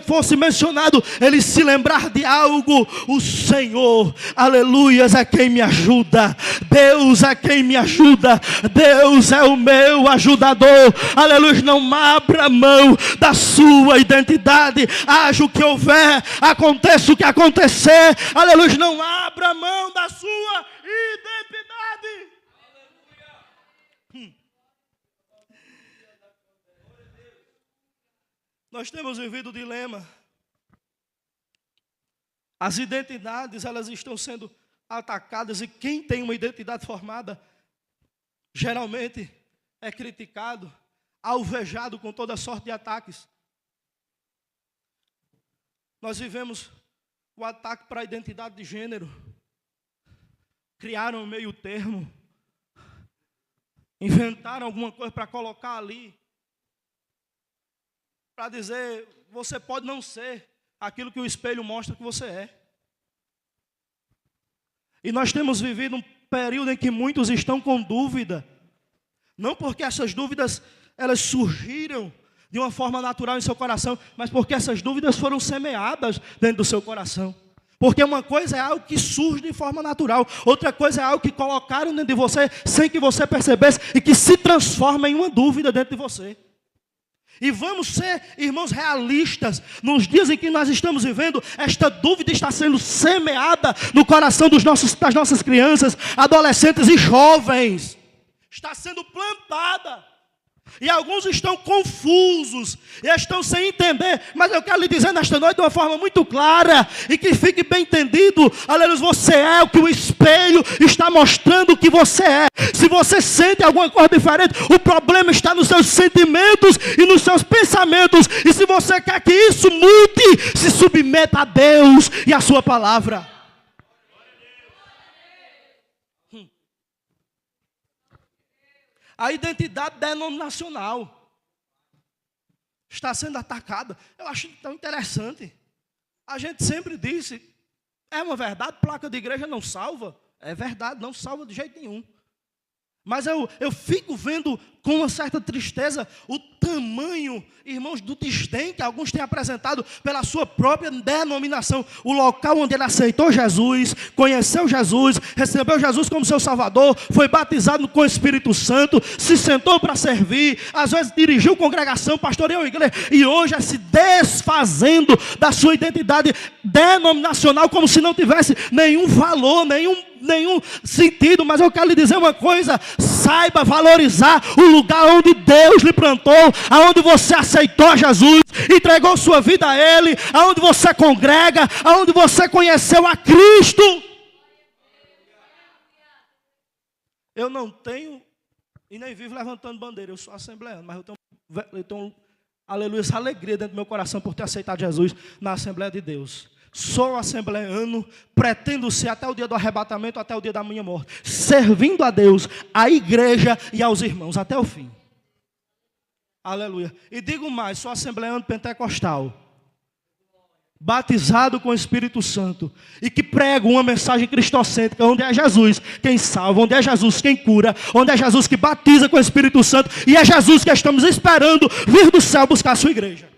Speaker 2: fosse mencionado, ele se lembrar de algo: o Senhor, aleluia, é quem me ajuda, Deus é quem me ajuda, Deus é o meu ajudador, aleluia. Não abra mão da sua identidade, haja o que houver, aconteça o que acontecer, aleluia, não abra mão da sua identidade. Nós temos vivido o dilema. As identidades, elas estão sendo atacadas, e quem tem uma identidade formada, geralmente é criticado, alvejado com toda sorte de ataques. Nós vivemos o ataque para a identidade de gênero. Criaram um meio termo, inventaram alguma coisa para colocar ali, para dizer: você pode não ser aquilo que o espelho mostra que você é. E nós temos vivido um período em que muitos estão com dúvida, não porque essas dúvidas elas surgiram de uma forma natural em seu coração, mas porque essas dúvidas foram semeadas dentro do seu coração. Porque uma coisa é algo que surge de forma natural, outra coisa é algo que colocaram dentro de você sem que você percebesse, e que se transforma em uma dúvida dentro de você. E vamos ser, irmãos, realistas. Nos dias em que nós estamos vivendo, esta dúvida está sendo semeada no coração das nossas crianças, adolescentes e jovens. Está sendo plantada. E alguns estão confusos, estão sem entender. Mas eu quero lhe dizer nesta noite de uma forma muito clara, e que fique bem entendido: aleluia, você é o que o espelho está mostrando que você é. Se você sente alguma coisa diferente, o problema está nos seus sentimentos e nos seus pensamentos. E se você quer que isso mude, se submeta a Deus e a sua palavra. A identidade denominacional está sendo atacada. Eu acho tão interessante. A gente sempre disse: é uma verdade, placa de igreja não salva. É verdade, não salva de jeito nenhum. Mas eu fico vendo com uma certa tristeza o tamanho, irmãos, do desdém que alguns têm apresentado pela sua própria denominação. O local onde ele aceitou Jesus, conheceu Jesus, recebeu Jesus como seu Salvador, foi batizado com o Espírito Santo, se sentou para servir, às vezes dirigiu congregação, pastoreou a igreja, e hoje é se desfazendo da sua identidade denominacional, como se não tivesse nenhum valor, nenhum sentido. Mas eu quero lhe dizer uma coisa: saiba valorizar o lugar onde Deus lhe plantou, aonde você aceitou Jesus, entregou sua vida a Ele, aonde você congrega, aonde você conheceu a Cristo. Eu não tenho e nem vivo levantando bandeira, eu sou assembleano, mas eu tenho aleluia, essa alegria dentro do meu coração por ter aceitado Jesus na Assembleia de Deus. Sou assembleano, pretendo ser até o dia do arrebatamento, até o dia da minha morte, servindo a Deus, à igreja e aos irmãos, até o fim. Aleluia. E digo mais, sou assembleano pentecostal, batizado com o Espírito Santo, e que prego uma mensagem cristocêntrica, onde é Jesus quem salva, onde é Jesus quem cura, onde é Jesus que batiza com o Espírito Santo, e é Jesus que estamos esperando vir do céu buscar a sua igreja.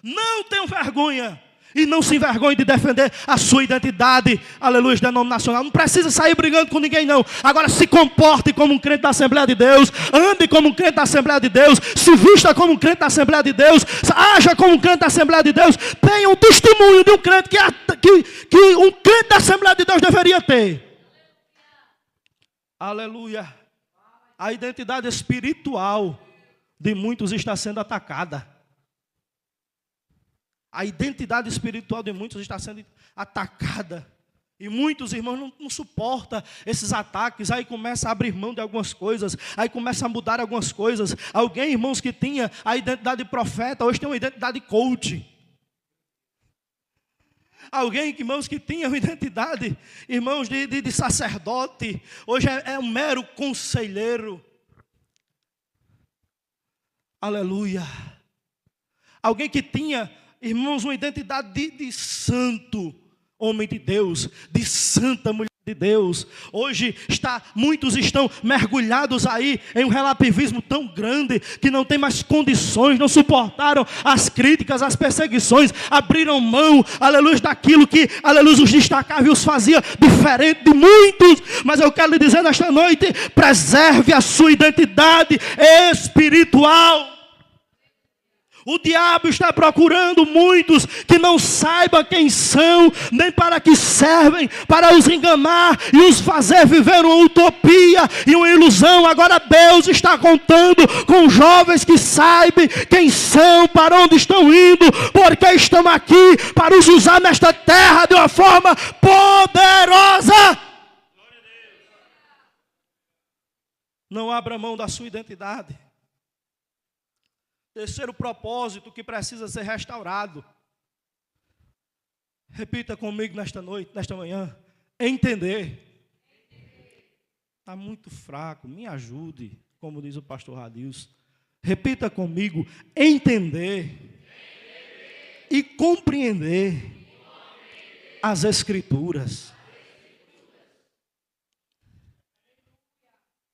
Speaker 2: Não tenho vergonha E não se envergonhe de defender a sua identidade, aleluia, denominacional. Não precisa sair brigando com ninguém, não. Agora se comporte como um crente da Assembleia de Deus. Ande como um crente da Assembleia de Deus. Se vista como um crente da Assembleia de Deus. Haja como um crente da Assembleia de Deus. Tenha um testemunho de um crente que um crente da Assembleia de Deus deveria ter. Aleluia. A identidade espiritual de muitos está sendo atacada. A identidade espiritual de muitos está sendo atacada. E muitos irmãos não suportam esses ataques. Aí começa a abrir mão de algumas coisas. Aí começa a mudar algumas coisas. Alguém, irmãos, que tinha a identidade de profeta, hoje tem uma identidade de coach. Alguém, irmãos, que tinha uma identidade, irmãos, de sacerdote, hoje é um mero conselheiro. Aleluia. Alguém que tinha, irmãos, uma identidade de santo homem de Deus, de santa mulher de Deus. Hoje muitos estão mergulhados aí em um relativismo tão grande que não tem mais condições, não suportaram as críticas, as perseguições, abriram mão, aleluia, daquilo que, aleluia, os destacava e os fazia diferente de muitos. Mas eu quero lhe dizer nesta noite, preserve a sua identidade espiritual. O diabo está procurando muitos que não saibam quem são, nem para que servem, para os enganar e os fazer viver uma utopia e uma ilusão. Agora Deus está contando com jovens que saibam quem são, para onde estão indo, porque estão aqui para os usar nesta terra de uma forma poderosa. Não abra mão da sua identidade. Terceiro propósito que precisa ser restaurado. Repita comigo nesta noite, nesta manhã. Entender. Está muito fraco, me ajude, como diz o pastor Radilson. Repita comigo. Entender. E compreender as Escrituras.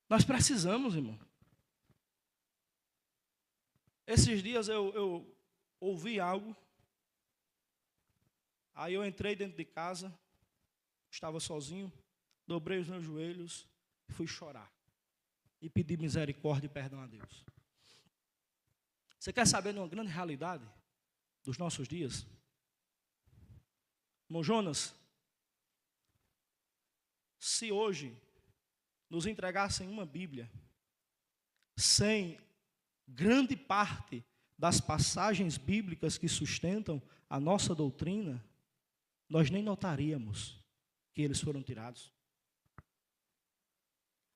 Speaker 2: Nós precisamos, irmão. Esses dias eu ouvi algo, aí eu entrei dentro de casa, estava sozinho, dobrei os meus joelhos e fui chorar. E pedi misericórdia e perdão a Deus. Você quer saber de uma grande realidade dos nossos dias? Irmão Jonas, se hoje nos entregassem uma Bíblia, sem grande parte das passagens bíblicas que sustentam a nossa doutrina, nós nem notaríamos que eles foram tirados.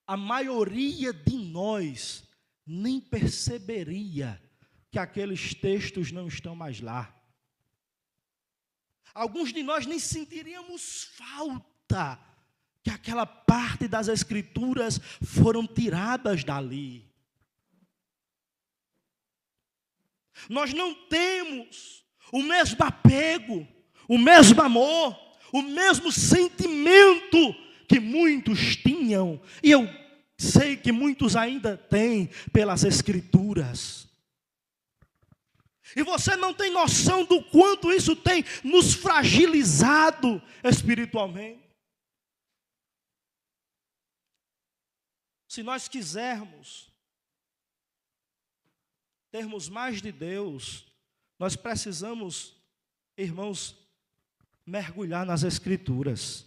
Speaker 2: A maioria de nós nem perceberia que aqueles textos não estão mais lá. Alguns de nós nem sentiríamos falta que aquela parte das Escrituras foram tiradas dali. Nós não temos o mesmo apego, o mesmo amor, o mesmo sentimento que muitos tinham, e eu sei que muitos ainda têm pelas Escrituras. E você não tem noção do quanto isso tem nos fragilizado espiritualmente. Se nós quisermos termos mais de Deus, nós precisamos, irmãos, mergulhar nas Escrituras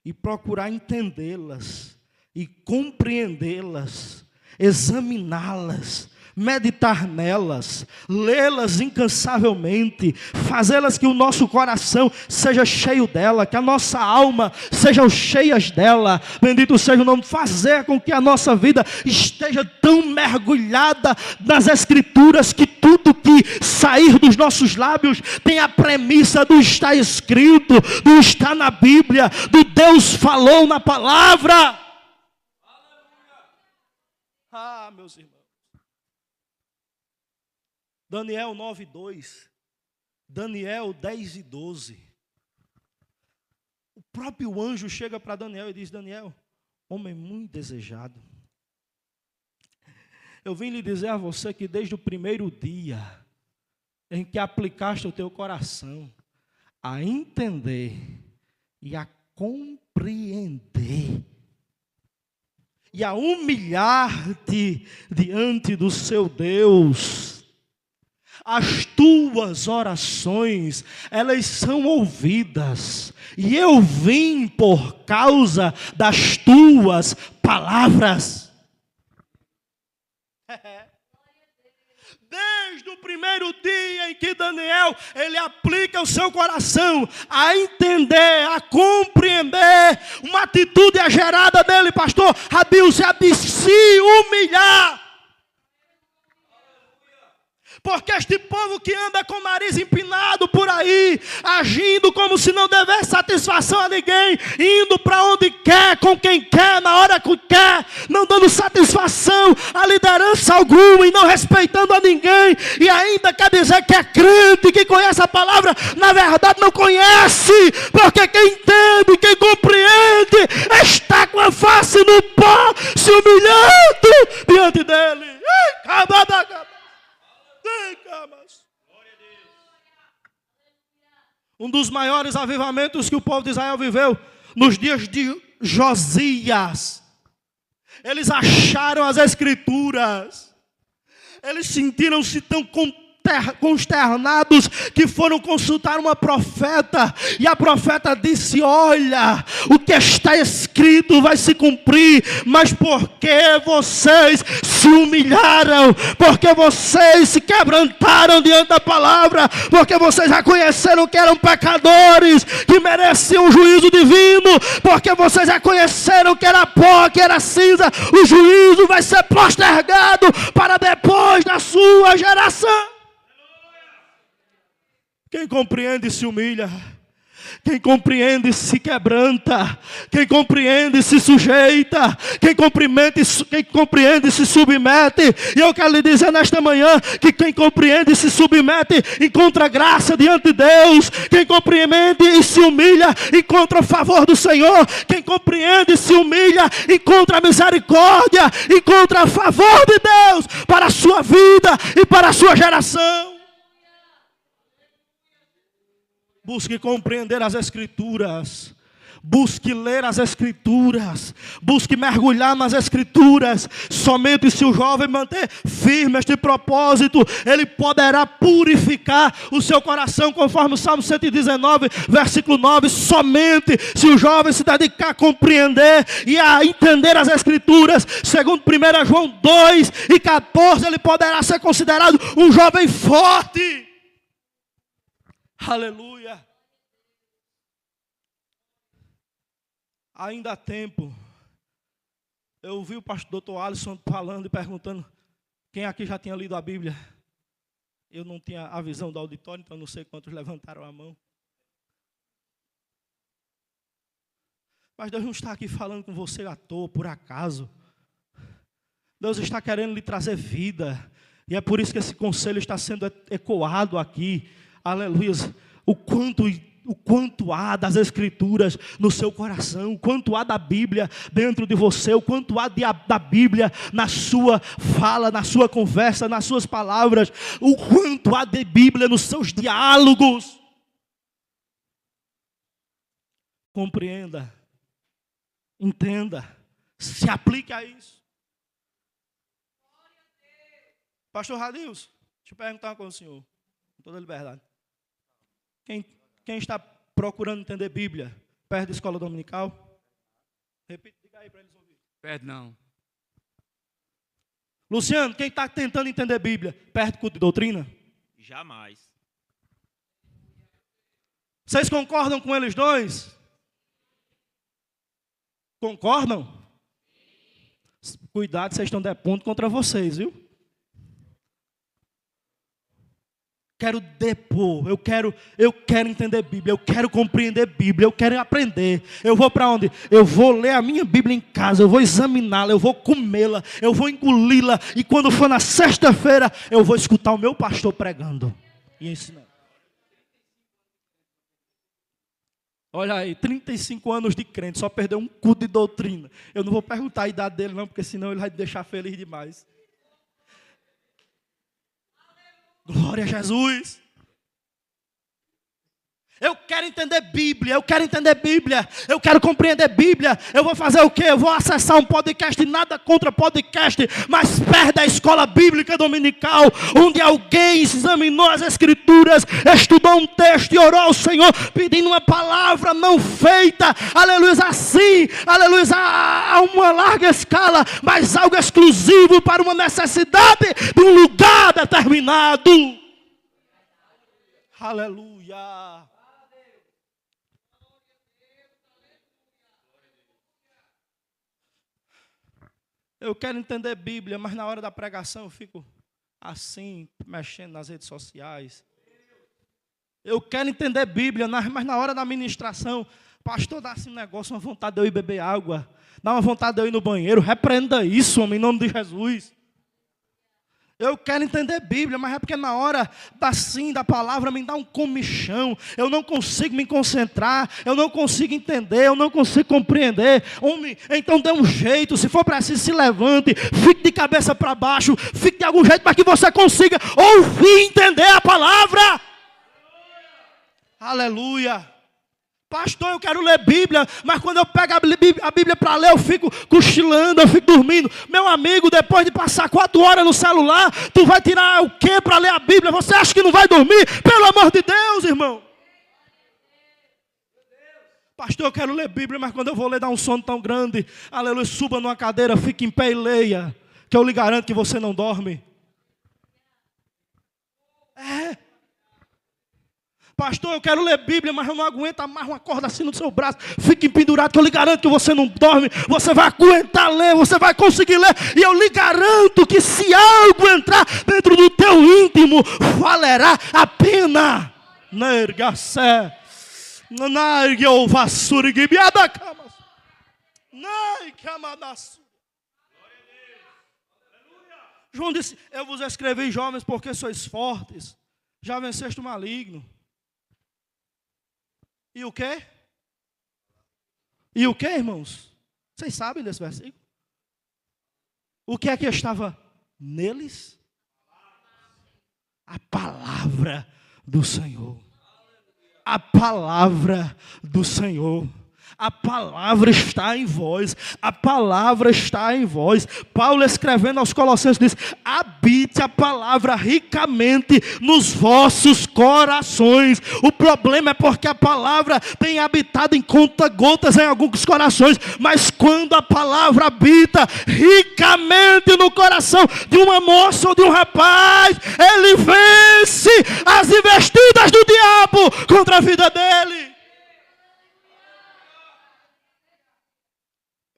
Speaker 2: e procurar entendê-las e compreendê-las, examiná-las, meditar nelas, lê-las incansavelmente, fazê-las que o nosso coração seja cheio dela, que a nossa alma seja cheia dela. Bendito seja o nome. Fazer com que a nossa vida esteja tão mergulhada nas Escrituras que tudo que sair dos nossos lábios tem a premissa do está escrito, do está na Bíblia, do Deus falou na palavra. Ah, meus irmãos. Daniel 9:2, Daniel 10:12. O próprio anjo chega para Daniel e diz: Daniel, homem muito desejado, eu vim lhe dizer a você que desde o primeiro dia em que aplicaste o teu coração a entender e a compreender e a humilhar-te diante do seu Deus, as tuas orações, elas são ouvidas, e eu vim por causa das tuas palavras. Desde o primeiro dia em que Daniel, ele aplica o seu coração a entender, a compreender, uma atitude é gerada dele, pastor Adilson, é de se humilhar. Porque este povo que anda com o nariz empinado por aí, agindo como se não devesse satisfação a ninguém, indo para onde quer, com quem quer, na hora que quer, não dando satisfação a liderança alguma e não respeitando a ninguém, e ainda quer dizer que é crente, que conhece a palavra, na verdade não conhece, porque quem entende, quem compreende, está com a face no pó, se humilhando diante dele. Um dos maiores avivamentos que o povo de Israel viveu nos dias de Josias. Eles acharam as escrituras. Eles sentiram-se tão consternados que foram consultar uma profeta, e a profeta disse: olha, o que está escrito vai se cumprir, mas porque vocês se humilharam, porque vocês se quebrantaram diante da palavra, porque vocês reconheceram que eram pecadores, que mereciam o juízo divino, porque vocês reconheceram que era pó, que era cinza, o juízo vai ser postergado para depois da sua geração. Quem compreende se humilha. Quem compreende se quebranta. Quem compreende se sujeita. Quem compreende se submete. E eu quero lhe dizer nesta manhã que quem compreende se submete encontra graça diante de Deus. Quem compreende e se humilha encontra o favor do Senhor. Quem compreende e se humilha encontra a misericórdia, encontra o favor de Deus para a sua vida e para a sua geração. Busque compreender as Escrituras. Busque ler as Escrituras. Busque mergulhar nas Escrituras. Somente se o jovem manter firme este propósito, ele poderá purificar o seu coração, conforme o Salmo 119, versículo 9. Somente se o jovem se dedicar a compreender e a entender as Escrituras, segundo 1 João 2:14, ele poderá ser considerado um jovem forte. Aleluia. Ainda há tempo, eu ouvi o pastor Dr. Alisson falando e perguntando quem aqui já tinha lido a Bíblia. Eu não tinha a visão do auditório, então não sei quantos levantaram a mão. Mas Deus não está aqui falando com você à toa, por acaso. Deus está querendo lhe trazer vida. E é por isso que esse conselho está sendo ecoado aqui. Aleluia. O quanto há das Escrituras no seu coração, o quanto há da Bíblia dentro de você, o quanto há da Bíblia na sua fala, na sua conversa, nas suas palavras, o quanto há de Bíblia nos seus diálogos. Compreenda, entenda, se aplique a isso. Pastor Radilson, deixa eu perguntar uma coisa ao senhor, com toda a liberdade. Quem está procurando entender Bíblia, perto da escola dominical? Repita, diga aí para eles ouvirem.
Speaker 3: Perto não.
Speaker 2: Luciano, quem está tentando entender Bíblia, perto do culto de doutrina?
Speaker 3: Jamais.
Speaker 2: Vocês concordam com eles dois? Concordam? Cuidado, vocês estão de ponto contra vocês, viu? Quero depor, eu quero entender Bíblia, eu quero compreender Bíblia, eu quero aprender. Eu vou para onde? Eu vou ler a minha Bíblia em casa, eu vou examiná-la, eu vou comê-la, eu vou engoli-la. E quando for na sexta-feira, eu vou escutar o meu pastor pregando e ensinando. Olha aí, 35 anos de crente, só perdeu um culto de doutrina. Eu não vou perguntar a idade dele não, porque senão ele vai me deixar feliz demais. Glória a Jesus. Eu quero entender Bíblia, eu quero entender Bíblia, eu quero compreender Bíblia. Eu vou fazer o quê? Eu vou acessar um podcast, nada contra podcast, mas perto da escola bíblica dominical, onde alguém examinou as Escrituras, estudou um texto e orou ao Senhor, pedindo uma palavra não feita, aleluia, assim, aleluia, a uma larga escala, mas algo exclusivo para uma necessidade de um lugar determinado. Aleluia. Eu quero entender Bíblia, mas na hora da pregação eu fico assim, mexendo nas redes sociais. Eu quero entender Bíblia, mas na hora da ministração, pastor, dá assim um negócio, uma vontade de eu ir beber água, dá uma vontade de eu ir no banheiro, repreenda isso, homem, em nome de Jesus. Eu quero entender Bíblia, mas é porque na hora da palavra me dá um comichão. Eu não consigo me concentrar, eu não consigo entender, eu não consigo compreender. Homem, então dê um jeito, se for preciso se levante, fique de cabeça para baixo, fique de algum jeito para que você consiga ouvir e entender a palavra. Aleluia. Pastor, eu quero ler Bíblia, mas quando eu pego a Bíblia para ler, eu fico cochilando, eu fico dormindo. Meu amigo, depois de passar 4 horas no celular, tu vai tirar o quê para ler a Bíblia? Você acha que não vai dormir? Pelo amor de Deus, irmão. Pastor, eu quero ler Bíblia, mas quando eu vou ler, dá um sono tão grande. Aleluia, suba numa cadeira, fique em pé e leia, que eu lhe garanto que você não dorme. Pastor, eu quero ler Bíblia, mas eu não aguento, amarra uma corda assim no seu braço, fique pendurado, que eu lhe garanto que você não dorme, você vai aguentar ler, você vai conseguir ler, e eu lhe garanto que se algo entrar dentro do teu íntimo, valerá a pena. Nergacé, nargueu vassoura guibiada camas, naicamadassu. João disse: eu vos escrevi, jovens, porque sois fortes, já venceste o maligno. E o quê? E o quê, irmãos? Vocês sabem desse versículo? O que é que estava neles? A palavra do Senhor. A palavra do Senhor. A palavra está em vós, a palavra está em vós. Paulo, escrevendo aos Colossenses, diz: habite a palavra ricamente nos vossos corações. O problema é porque a palavra tem habitado em conta-gotas em alguns corações, mas quando a palavra habita ricamente no coração de uma moça ou de um rapaz, ele vence as investidas do diabo contra a vida dele.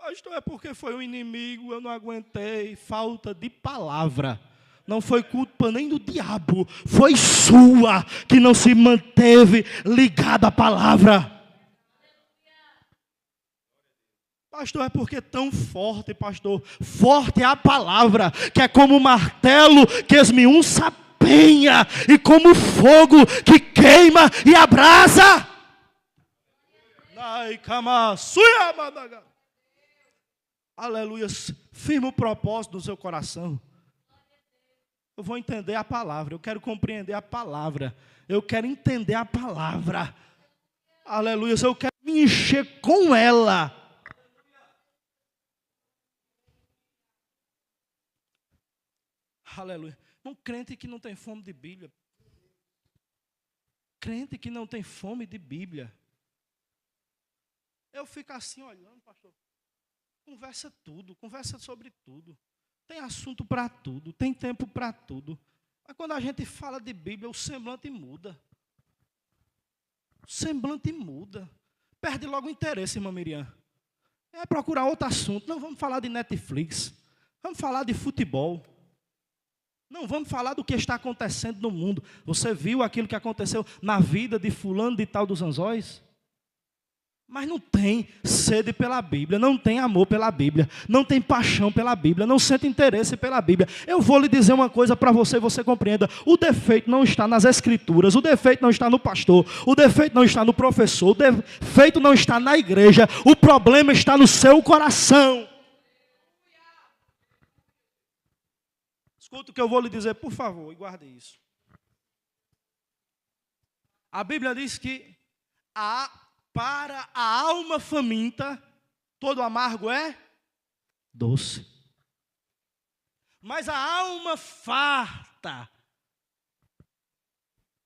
Speaker 2: Pastor, é porque foi o inimigo, eu não aguentei, falta de palavra. Não foi culpa nem do diabo, foi sua que não se manteve ligada à palavra. Pastor, é porque é tão forte, pastor. Forte é a palavra, que é como um martelo que esmiuça a penha, e como fogo que queima e abrasa. Aleluia, firma o propósito do seu coração. Eu vou entender a palavra, eu quero compreender a palavra, eu quero entender a palavra. Aleluia, eu quero me encher com ela. Aleluia. Um crente que não tem fome de Bíblia. Crente que não tem fome de Bíblia. Eu fico assim olhando, pastor. Conversa tudo, conversa sobre tudo. Tem assunto para tudo, tem tempo para tudo. Mas quando a gente fala de Bíblia, o semblante muda. O semblante muda. Perde logo o interesse, irmã Miriam. É procurar outro assunto. Não vamos falar de Netflix. Vamos falar de futebol. Não vamos falar do que está acontecendo no mundo. Você viu aquilo que aconteceu na vida de fulano de tal dos anzóis? Mas não tem sede pela Bíblia, não tem amor pela Bíblia, não tem paixão pela Bíblia, não sente interesse pela Bíblia. Eu vou lhe dizer uma coisa para você compreenda. O defeito não está nas Escrituras, o defeito não está no pastor, o defeito não está no professor, o defeito não está na igreja, o problema está no seu coração. Escuta o que eu vou lhe dizer, por favor, e guarde isso. A Bíblia diz que para a alma faminta, todo amargo é doce. Mas a alma farta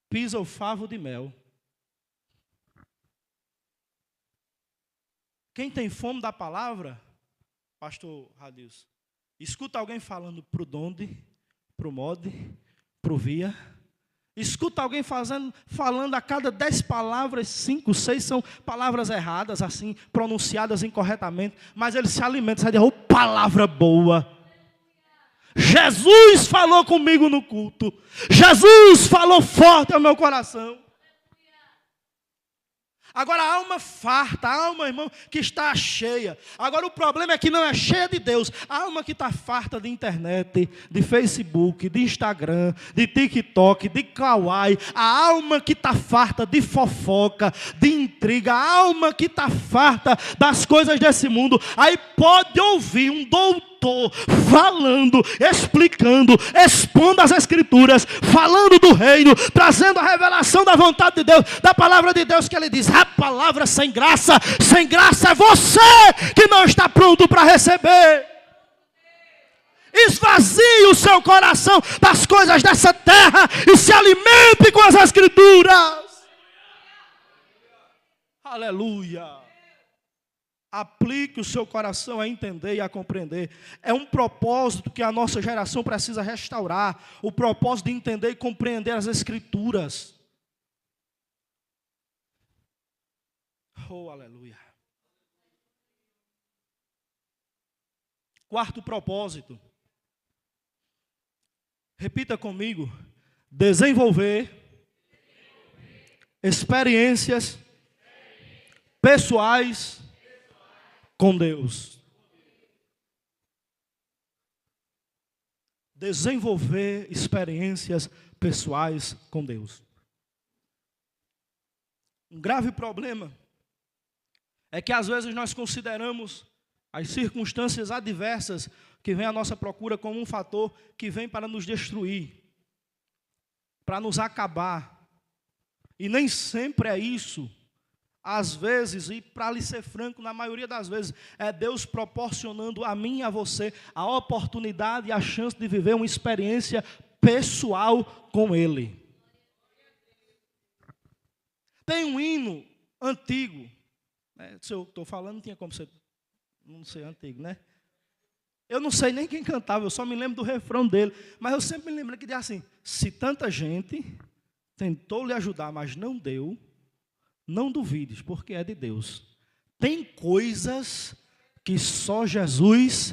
Speaker 2: pisa o favo de mel. Quem tem fome da palavra, pastor Radilson, escuta alguém falando pro donde, pro mode, pro via. Escuta alguém falando a cada 10 palavras, 5, 6 são palavras erradas, assim, pronunciadas incorretamente. Mas ele se alimenta, sai de oh, palavra boa. Jesus falou comigo no culto. Jesus falou forte ao meu coração. Agora a alma farta, a alma, irmão, que está cheia. Agora o problema é que não é cheia de Deus. A alma que está farta de internet, de Facebook, de Instagram, de TikTok, de Kawaii. A alma que está farta de fofoca, de intriga. A alma que está farta das coisas desse mundo. Aí pode ouvir um doutor falando, explicando, expondo as Escrituras, falando do reino, trazendo a revelação da vontade de Deus, da palavra de Deus, que ele diz, a palavra sem graça é você que não está pronto para receber. Esvazie o seu coração das coisas dessa terra e se alimente com as Escrituras. Aleluia. Aplique o seu coração a entender e a compreender. É um propósito que a nossa geração precisa restaurar. O propósito de entender e compreender as Escrituras. Oh, aleluia. Quarto propósito. Repita comigo. Desenvolver experiências pessoais com Deus. Desenvolver experiências pessoais com Deus. Um grave problema é que às vezes nós consideramos as circunstâncias adversas que vêm à nossa procura como um fator que vem para nos destruir, para nos acabar. E nem sempre é isso. Às vezes, e para lhe ser franco, na maioria das vezes, é Deus proporcionando a mim e a você a oportunidade e a chance de viver uma experiência pessoal com Ele. Tem um hino antigo, né? Se eu estou falando, não tinha como ser, não sei, antigo, né? Eu não sei nem quem cantava, eu só me lembro do refrão dele, mas eu sempre me lembro que diz assim, se tanta gente tentou lhe ajudar, mas não deu, não duvides, porque é de Deus. Tem coisas que só Jesus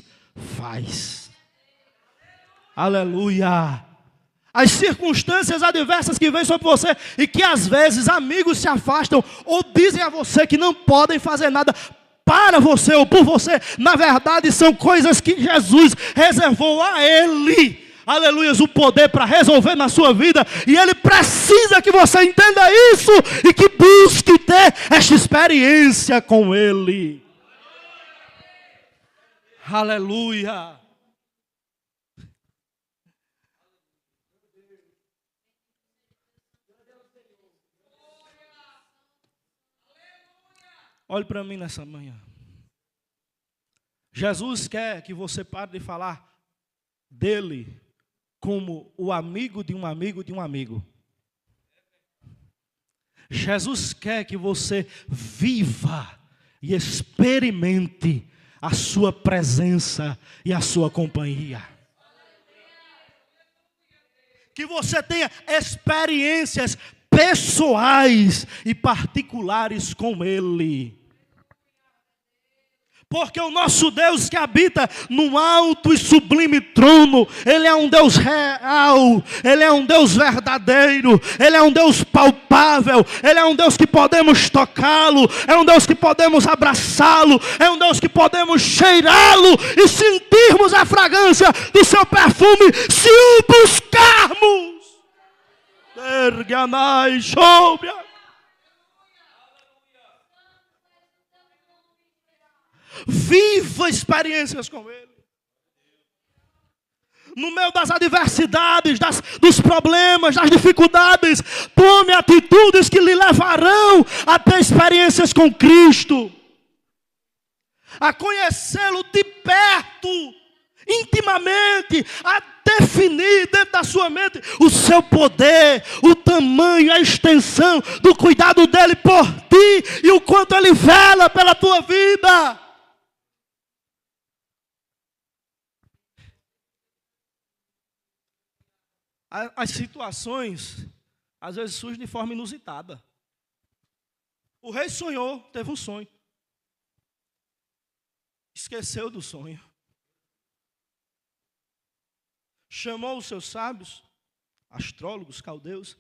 Speaker 2: faz. Aleluia. As circunstâncias adversas que vêm sobre você e que às vezes amigos se afastam ou dizem a você que não podem fazer nada para você ou por você, na verdade são coisas que Jesus reservou a Ele. Aleluia, o poder para resolver na sua vida. E Ele precisa que você entenda isso e que busque ter esta experiência com Ele. Aleluia. Olhe para mim nessa manhã. Jesus quer que você pare de falar dele como o amigo de um amigo de um amigo. Jesus quer que você viva e experimente a sua presença e a sua companhia. Que você tenha experiências pessoais e particulares com Ele. Porque o nosso Deus que habita num alto e sublime trono, Ele é um Deus real, Ele é um Deus verdadeiro, Ele é um Deus palpável, Ele é um Deus que podemos tocá-lo, é um Deus que podemos abraçá-lo, é um Deus que podemos cheirá-lo e sentirmos a fragrância do seu perfume se o buscarmos. Erganai, sobria. Viva experiências com Ele. no meio das adversidades, dos problemas, das dificuldades, tome atitudes que lhe levarão a ter experiências com Cristo, a conhecê-lo de perto, intimamente, a definir dentro da sua mente o seu poder, o tamanho, a extensão do cuidado dele por ti e o quanto ele vela pela tua vida. As situações, às vezes, surgem de forma inusitada. O rei sonhou, teve um sonho. Esqueceu do sonho. Chamou os seus sábios, astrólogos, caldeus.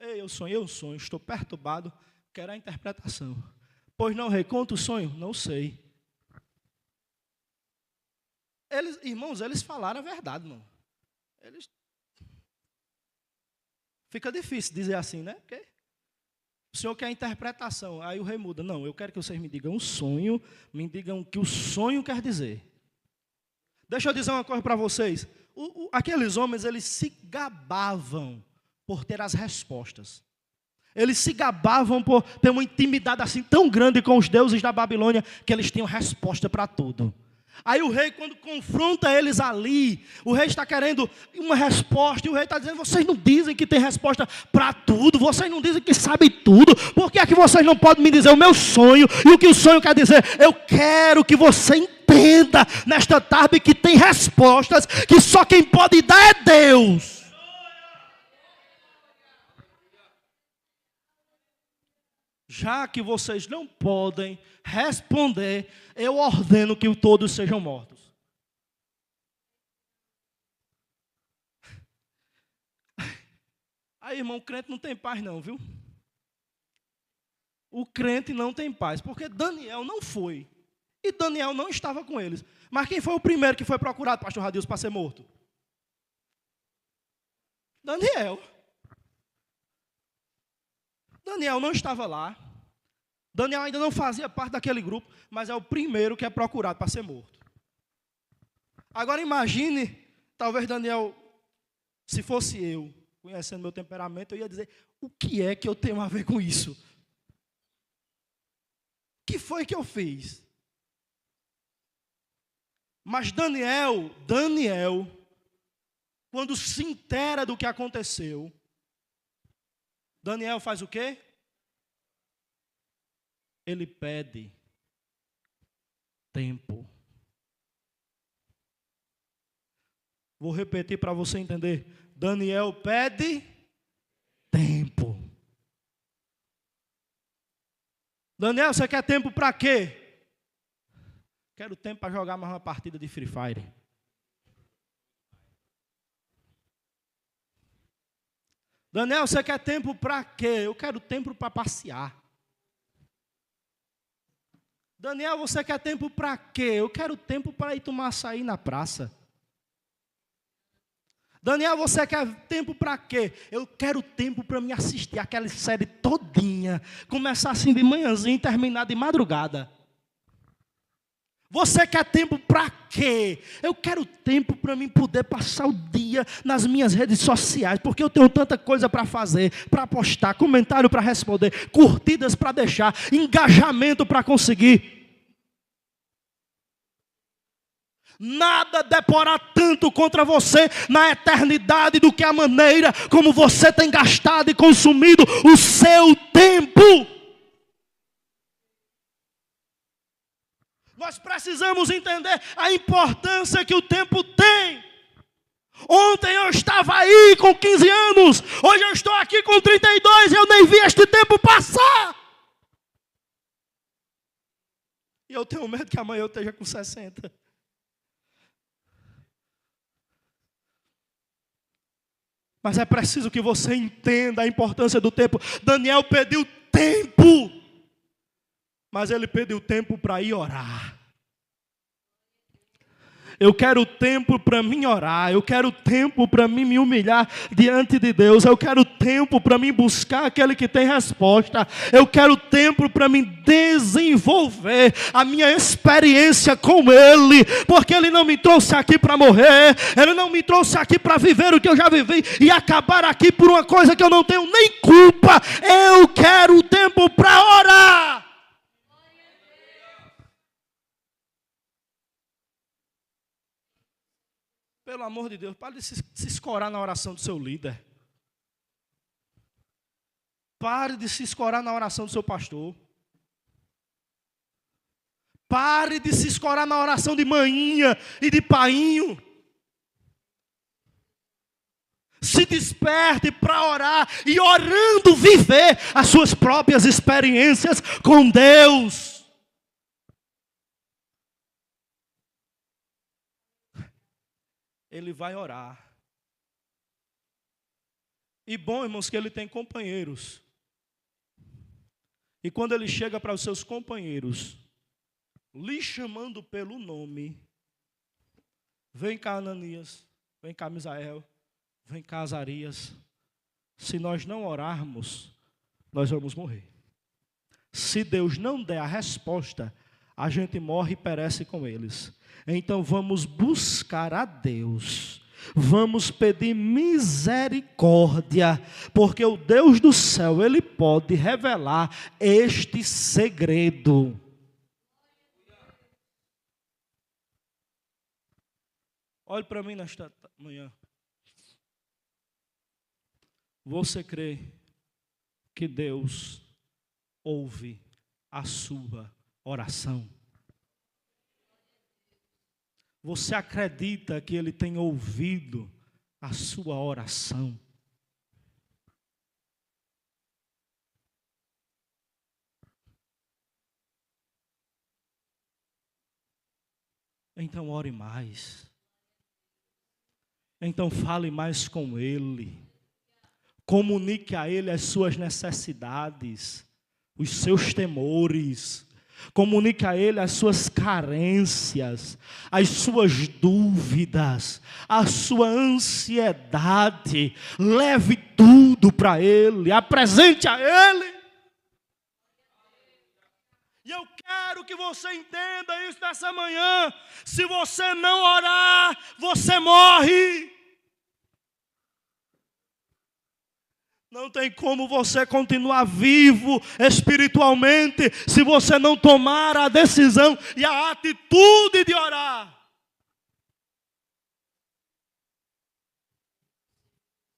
Speaker 2: Ei, eu sonhei um sonho, estou perturbado, quero a interpretação. Pois não, rei, conta o sonho? Não sei. Irmãos, eles falaram a verdade, irmão. Fica difícil dizer assim, né? Porque o senhor quer a interpretação. Aí o rei muda. Não, eu quero que vocês me digam um sonho, me digam o que o sonho quer dizer. Deixa eu dizer uma coisa para vocês. Aqueles homens, eles se gabavam por ter as respostas. Eles se gabavam por ter uma intimidade assim tão grande com os deuses da Babilônia, que eles tinham resposta para tudo. Aí o rei, quando confronta eles ali, o rei está querendo uma resposta, e o rei está dizendo, vocês não dizem que tem resposta para tudo, vocês não dizem que sabem tudo, por que é que vocês não podem me dizer o meu sonho, e o que o sonho quer dizer? Eu quero que você entenda nesta tarde que tem respostas, que só quem pode dar é Deus. Já que vocês não podem responder, eu ordeno que todos sejam mortos. Aí, irmão, o crente não tem paz não, viu? O crente não tem paz, porque Daniel não foi. E Daniel não estava com eles. Mas quem foi o primeiro que foi procurado, pastor Radilson, para ser morto? Daniel. Daniel não estava lá. Daniel ainda não fazia parte daquele grupo, mas é o primeiro que é procurado para ser morto. Agora imagine, talvez Daniel, se fosse eu, conhecendo meu temperamento, eu ia dizer, o que é que eu tenho a ver com isso? O que foi que eu fiz? Mas Daniel, quando se entera do que aconteceu, Daniel faz o quê? Ele pede tempo. Vou repetir para você entender. Daniel pede tempo. Daniel, você quer tempo para quê? Quero tempo para jogar mais uma partida de Free Fire. Daniel, você quer tempo para quê? Eu quero tempo para passear. Daniel, você quer tempo para quê? Eu quero tempo para ir tomar açaí na praça. Daniel, você quer tempo para quê? Eu quero tempo para me assistir aquela série todinha. Começar assim de manhãzinha e terminar de madrugada. Você quer tempo para quê? Eu quero tempo para mim poder passar o dia nas minhas redes sociais, porque eu tenho tanta coisa para fazer, para postar, comentário para responder, curtidas para deixar, engajamento para conseguir. Nada deporá tanto contra você na eternidade do que a maneira como você tem gastado e consumido o seu tempo. Nós precisamos entender a importância que o tempo tem. Ontem eu estava aí com 15 anos, hoje eu estou aqui com 32 e eu nem vi este tempo passar. E eu tenho medo que amanhã eu esteja com 60. Mas é preciso que você entenda a importância do tempo. Daniel pediu tempo, mas ele pediu tempo para ir orar. Eu quero tempo para mim orar. Eu quero tempo para mim me humilhar diante de Deus. Eu quero tempo para mim buscar aquele que tem resposta. Eu quero tempo para mim desenvolver a minha experiência com Ele. Porque Ele não me trouxe aqui para morrer. Ele não me trouxe aqui para viver o que eu já vivi e acabar aqui por uma coisa que eu não tenho nem culpa. Eu quero tempo para orar. Pelo amor de Deus, pare de se escorar na oração do seu líder. Pare de se escorar na oração do seu pastor. Pare de se escorar na oração de manhinha e de painho. Se desperte para orar e orando viver as suas próprias experiências com Deus. Ele vai orar. E bom, irmãos, que ele tem companheiros. E quando ele chega para os seus companheiros, lhe chamando pelo nome, vem cá Ananias, vem cá Misael, vem cá Azarias. Se nós não orarmos, nós vamos morrer. Se Deus não der a resposta, a gente morre e perece com eles. Então vamos buscar a Deus, vamos pedir misericórdia, porque o Deus do céu, Ele pode revelar este segredo. Olhe para mim nesta manhã. Você crê que Deus ouve a sua oração? Você acredita que Ele tem ouvido a sua oração? Então ore mais. Então fale mais com Ele. Comunique a Ele as suas necessidades, os seus temores. Comunique a Ele as suas carências, as suas dúvidas, a sua ansiedade. Leve tudo para Ele, apresente a Ele. E eu quero que você entenda isso nessa manhã. Se você não orar, você morre. Não tem como você continuar vivo espiritualmente se você não tomar a decisão e a atitude de orar.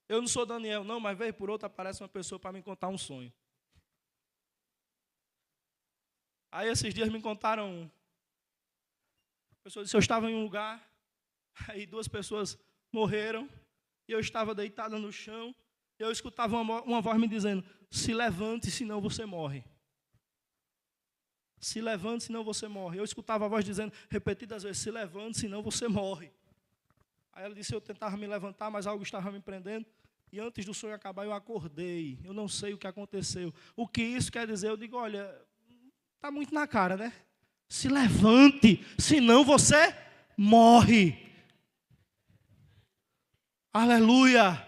Speaker 2: Eu não sou Daniel, não, mas vez por outra aparece uma pessoa para me contar um sonho. Aí esses dias me contaram um. A pessoa disse, eu estava em um lugar, aí 2 pessoas morreram, e eu estava deitada no chão, eu escutava uma voz me dizendo, se levante, senão você morre. Se levante, senão você morre. Eu escutava a voz dizendo, repetidas vezes, se levante, senão você morre. Aí ela disse, eu tentava me levantar, mas algo estava me prendendo. E antes do sonho acabar, eu acordei. Eu não sei o que aconteceu. O que isso quer dizer? Eu digo, olha, está muito na cara, né? Se levante, senão você morre. Aleluia.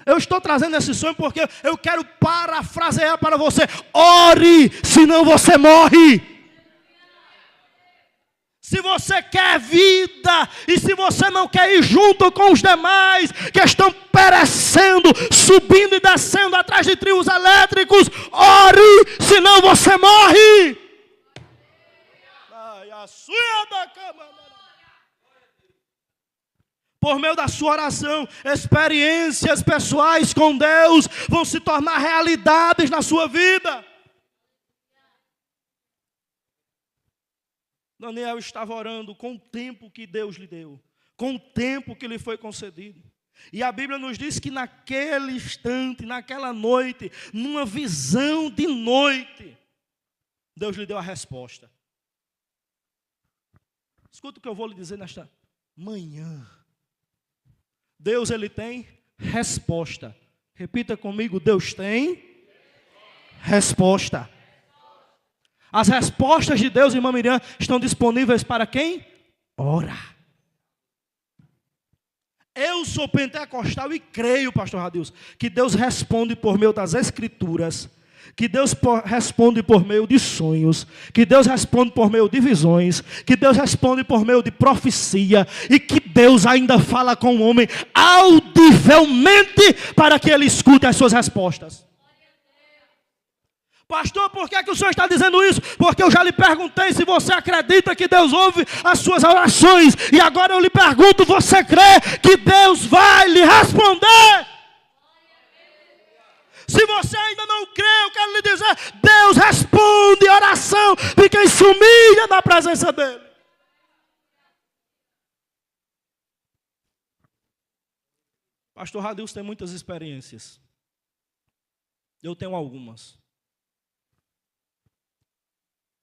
Speaker 2: Eu estou trazendo esse sonho porque eu quero parafrasear para você. Ore, senão você morre. Se você quer vida e se você não quer ir junto com os demais que estão perecendo, subindo e descendo atrás de trios elétricos, ore, senão você morre. Por meio da sua oração, experiências pessoais com Deus vão se tornar realidades na sua vida. Daniel estava orando com o tempo que Deus lhe deu, com o tempo que lhe foi concedido. E a Bíblia nos diz que naquele instante, naquela noite, numa visão de noite, Deus lhe deu a resposta. Escuta o que eu vou lhe dizer nesta manhã. Deus, Ele tem resposta. Repita comigo, Deus tem resposta. As respostas de Deus, irmã Miriam, estão disponíveis para quem? ora. Eu sou pentecostal e creio, pastor Radilson, que Deus responde por meio das Escrituras, que Deus responde por meio de sonhos, que Deus responde por meio de visões, que Deus responde por meio de profecia, e que Deus ainda fala com o homem audivelmente para que ele escute as suas respostas. Pastor, por que o senhor está dizendo isso? Porque eu já lhe perguntei se você acredita que Deus ouve as suas orações, e agora eu lhe pergunto, você crê que Deus vai lhe responder? Se você ainda não crê, eu quero lhe dizer, Deus responde a oração de quem se humilha na presença dEle. Pastor Radilson tem muitas experiências. Eu tenho algumas.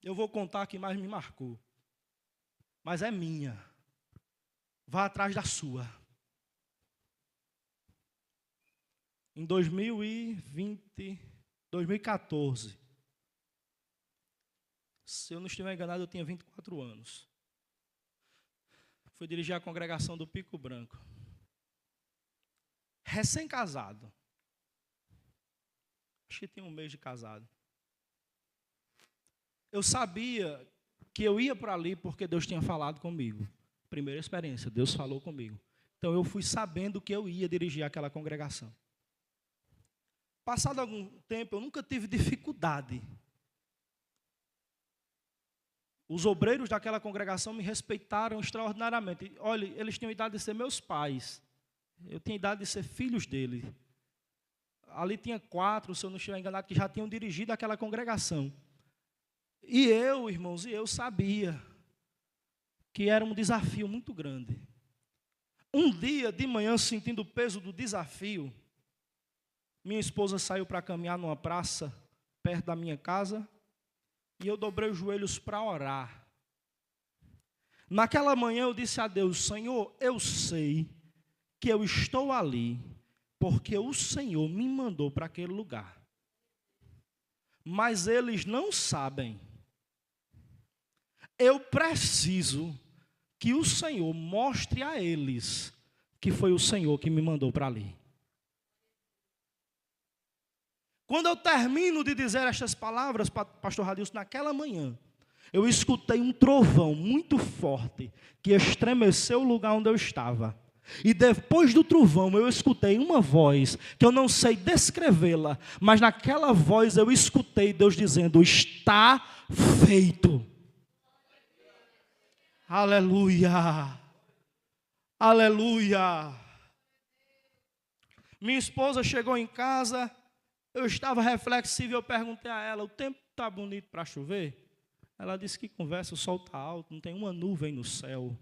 Speaker 2: Eu vou contar a que mais me marcou. Mas é minha. Vá atrás da sua. Em 2014, se eu não estiver enganado, eu tinha 24 anos. Fui dirigir a congregação do Pico Branco. Recém-casado. Acho que tinha um mês de casado. Eu sabia que eu ia para ali porque Deus tinha falado comigo. Primeira experiência, Deus falou comigo. Então eu fui sabendo que eu ia dirigir aquela congregação. Passado algum tempo, eu nunca tive dificuldade. Os obreiros daquela congregação me respeitaram extraordinariamente. Olha, eles tinham idade de ser meus pais. Eu tinha idade de ser filhos dele. Ali tinha 4, se eu não estiver enganado, que já tinham dirigido aquela congregação. E eu, irmãos, eu sabia que era um desafio muito grande. Um dia de manhã, sentindo o peso do desafio, minha esposa saiu para caminhar numa praça perto da minha casa e eu dobrei os joelhos para orar. Naquela manhã eu disse a Deus, Senhor, eu sei que eu estou ali porque o Senhor me mandou para aquele lugar. Mas eles não sabem. Eu preciso que o Senhor mostre a eles que foi o Senhor que me mandou para ali. Quando eu termino de dizer estas palavras, pastor Radilson, naquela manhã, eu escutei um trovão muito forte que estremeceu o lugar onde eu estava. E depois do trovão eu escutei uma voz que eu não sei descrevê-la, mas naquela voz eu escutei Deus dizendo, está feito. Aleluia, aleluia. Minha esposa chegou em casa, eu estava reflexivo e eu perguntei a ela, o tempo está bonito para chover? Ela disse que conversa, o sol está alto, não tem uma nuvem no céu.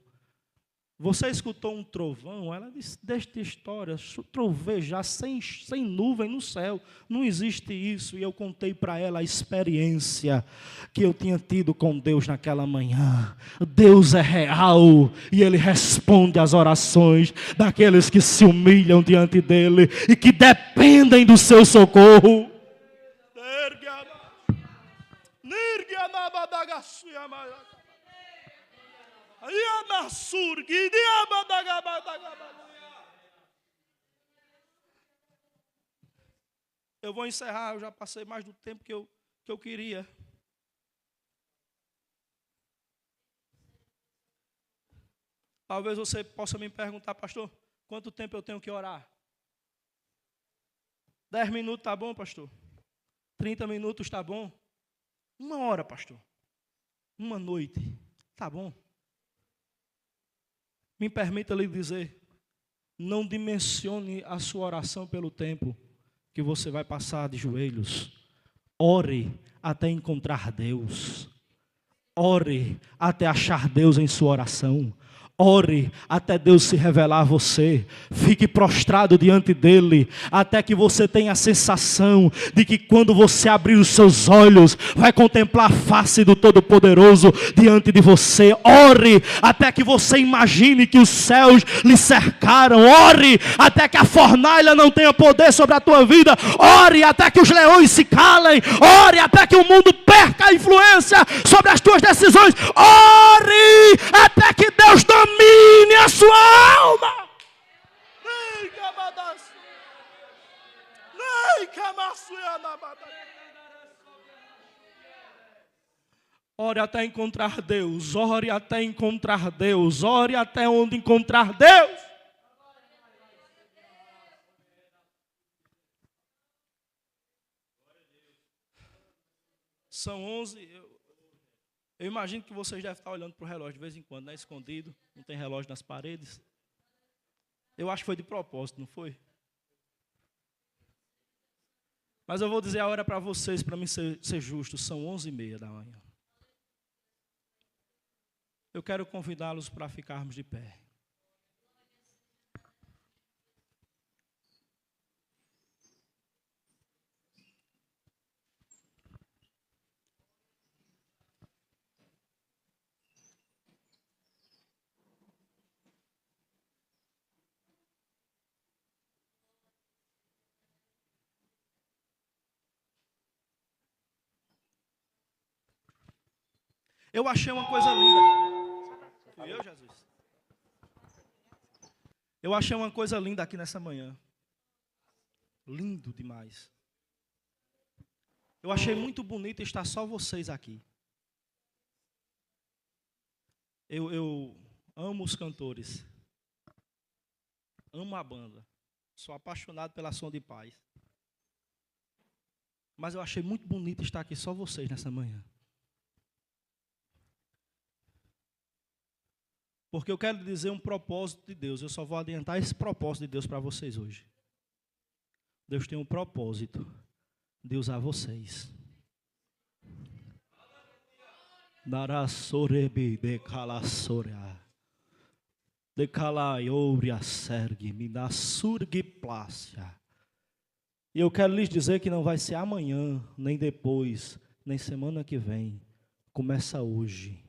Speaker 2: Você escutou um trovão? Ela disse, desta história, trovejar sem nuvem no céu, não existe isso. E eu contei para ela a experiência que eu tinha tido com Deus naquela manhã. Deus é real e Ele responde às orações daqueles que se humilham diante dEle e que dependem do seu socorro. Eu vou encerrar, eu já passei mais do tempo que eu queria. Talvez você possa me perguntar, pastor, quanto tempo eu tenho que orar? 10 minutos está bom, pastor? 30 minutos está bom? 1 hora, pastor? 1 noite, está bom? Me permita lhe dizer, não dimensione a sua oração pelo tempo que você vai passar de joelhos. Ore até encontrar Deus. Ore até achar Deus em sua oração. Ore até Deus se revelar a você. Fique prostrado diante dele, até que você tenha a sensação de que quando você abrir os seus olhos, vai contemplar a face do Todo-Poderoso diante de você. Ore até que você imagine que os céus lhe cercaram. Ore até que a fornalha não tenha poder sobre a tua vida. Ore até que os leões se calem. Ore até que o mundo perca a influência sobre as tuas decisões. Ore até que Deus domine a sua alma. Ore até encontrar Deus. Ore até encontrar Deus. Ore até onde encontrar Deus. São 11. Eu imagino que vocês devem estar olhando para o relógio de vez em quando, né? Escondido. Não tem relógio nas paredes. Eu acho que foi de propósito, não foi? Mas eu vou dizer a hora para vocês, para mim ser justo. São 11h30 da manhã. Eu quero convidá-los para ficarmos de pé. Eu achei uma coisa linda. Fui eu, Jesus? Eu achei uma coisa linda aqui nessa manhã. Lindo demais. Eu achei muito bonito estar só vocês aqui. Eu amo os cantores. Amo a banda. Sou apaixonado pela Som de Paz. Mas eu achei muito bonito estar aqui só vocês nessa manhã. Porque eu quero dizer um propósito de Deus. Eu só vou adiantar esse propósito de Deus para vocês hoje. Deus tem um propósito de usar vocês. Narasorebi de calasorea. De calaiobria sergue, me dá surgue plácia. E eu quero lhes dizer que não vai ser amanhã, nem depois, nem semana que vem. Começa hoje.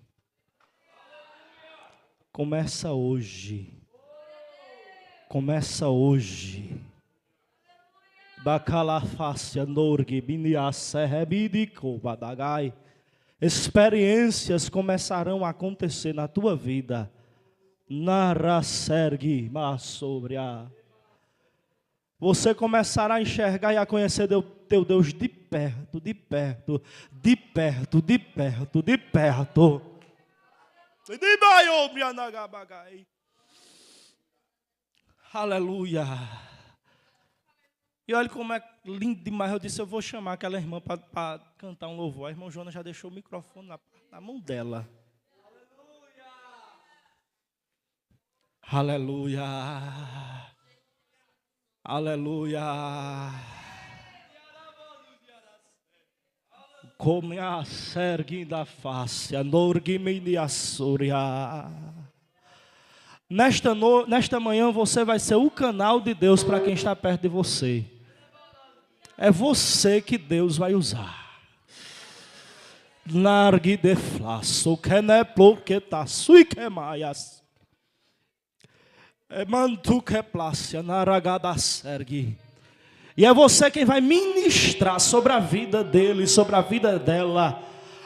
Speaker 2: Começa hoje. Começa hoje. Bacalafácia norgue biniasse rebidico badagai. Experiências começarão a acontecer na tua vida. Narasergue masobria. Você começará a enxergar e a conhecer teu Deus de perto, de perto, de perto, de perto, de perto. Aleluia. E olha como é lindo demais. Eu disse, eu vou chamar aquela irmã para cantar um louvor. A irmã Joana já deixou o microfone na mão dela. Aleluia. Aleluia. Como a sergue da face, a norguimini a súria. Nesta manhã você vai ser o canal de Deus para quem está perto de você. É você que Deus vai usar. Largue de flaço, que ne porque tá sui que maias. É mantu que plácia, naragada sergue. E é você quem vai ministrar sobre a vida dele, sobre a vida dela.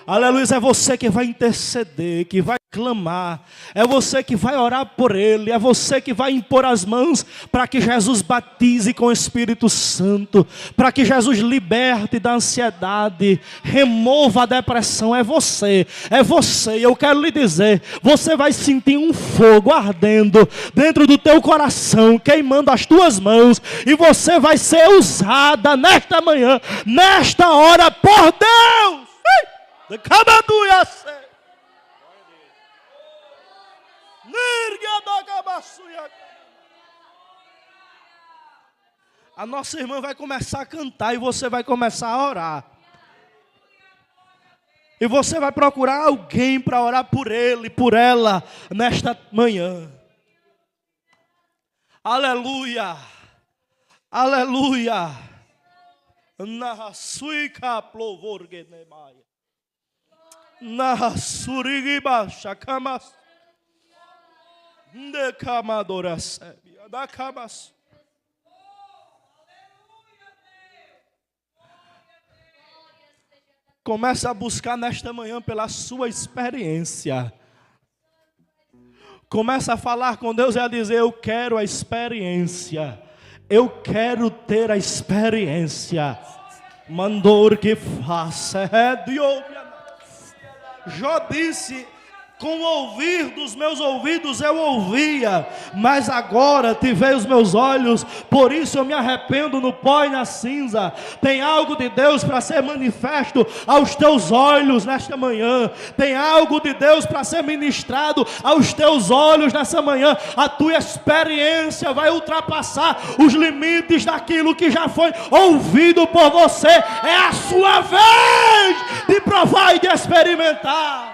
Speaker 2: Aleluia, é você que vai interceder, que vai clamar. É você que vai orar por ele. É você que vai impor as mãos para que Jesus batize com o Espírito Santo. Para que Jesus liberte da ansiedade, remova a depressão. É você, é você. E eu quero lhe dizer, você vai sentir um fogo ardendo dentro do teu coração, queimando as tuas mãos. E você vai ser usada nesta manhã, nesta hora, por Deus. A nossa irmã vai começar a cantar e você vai começar a orar. E você vai procurar alguém para orar por ele, por ela, nesta manhã. Aleluia. Aleluia. Na suica plovorgenemai. Na surigiba chakamas. De camadora sebia. Da camas. Comece a buscar nesta manhã pela sua experiência. Comece a falar com Deus e a dizer: eu quero a experiência. Eu quero ter a experiência. Mandor que faça. Jó disse: com o ouvir dos meus ouvidos eu ouvia, mas agora te veio os meus olhos, por isso eu me arrependo no pó e na cinza. Tem algo de Deus para ser manifesto aos teus olhos nesta manhã. Tem algo de Deus para ser ministrado aos teus olhos nessa manhã. A tua experiência vai ultrapassar os limites daquilo que já foi ouvido por você. É a sua vez de provar e de experimentar.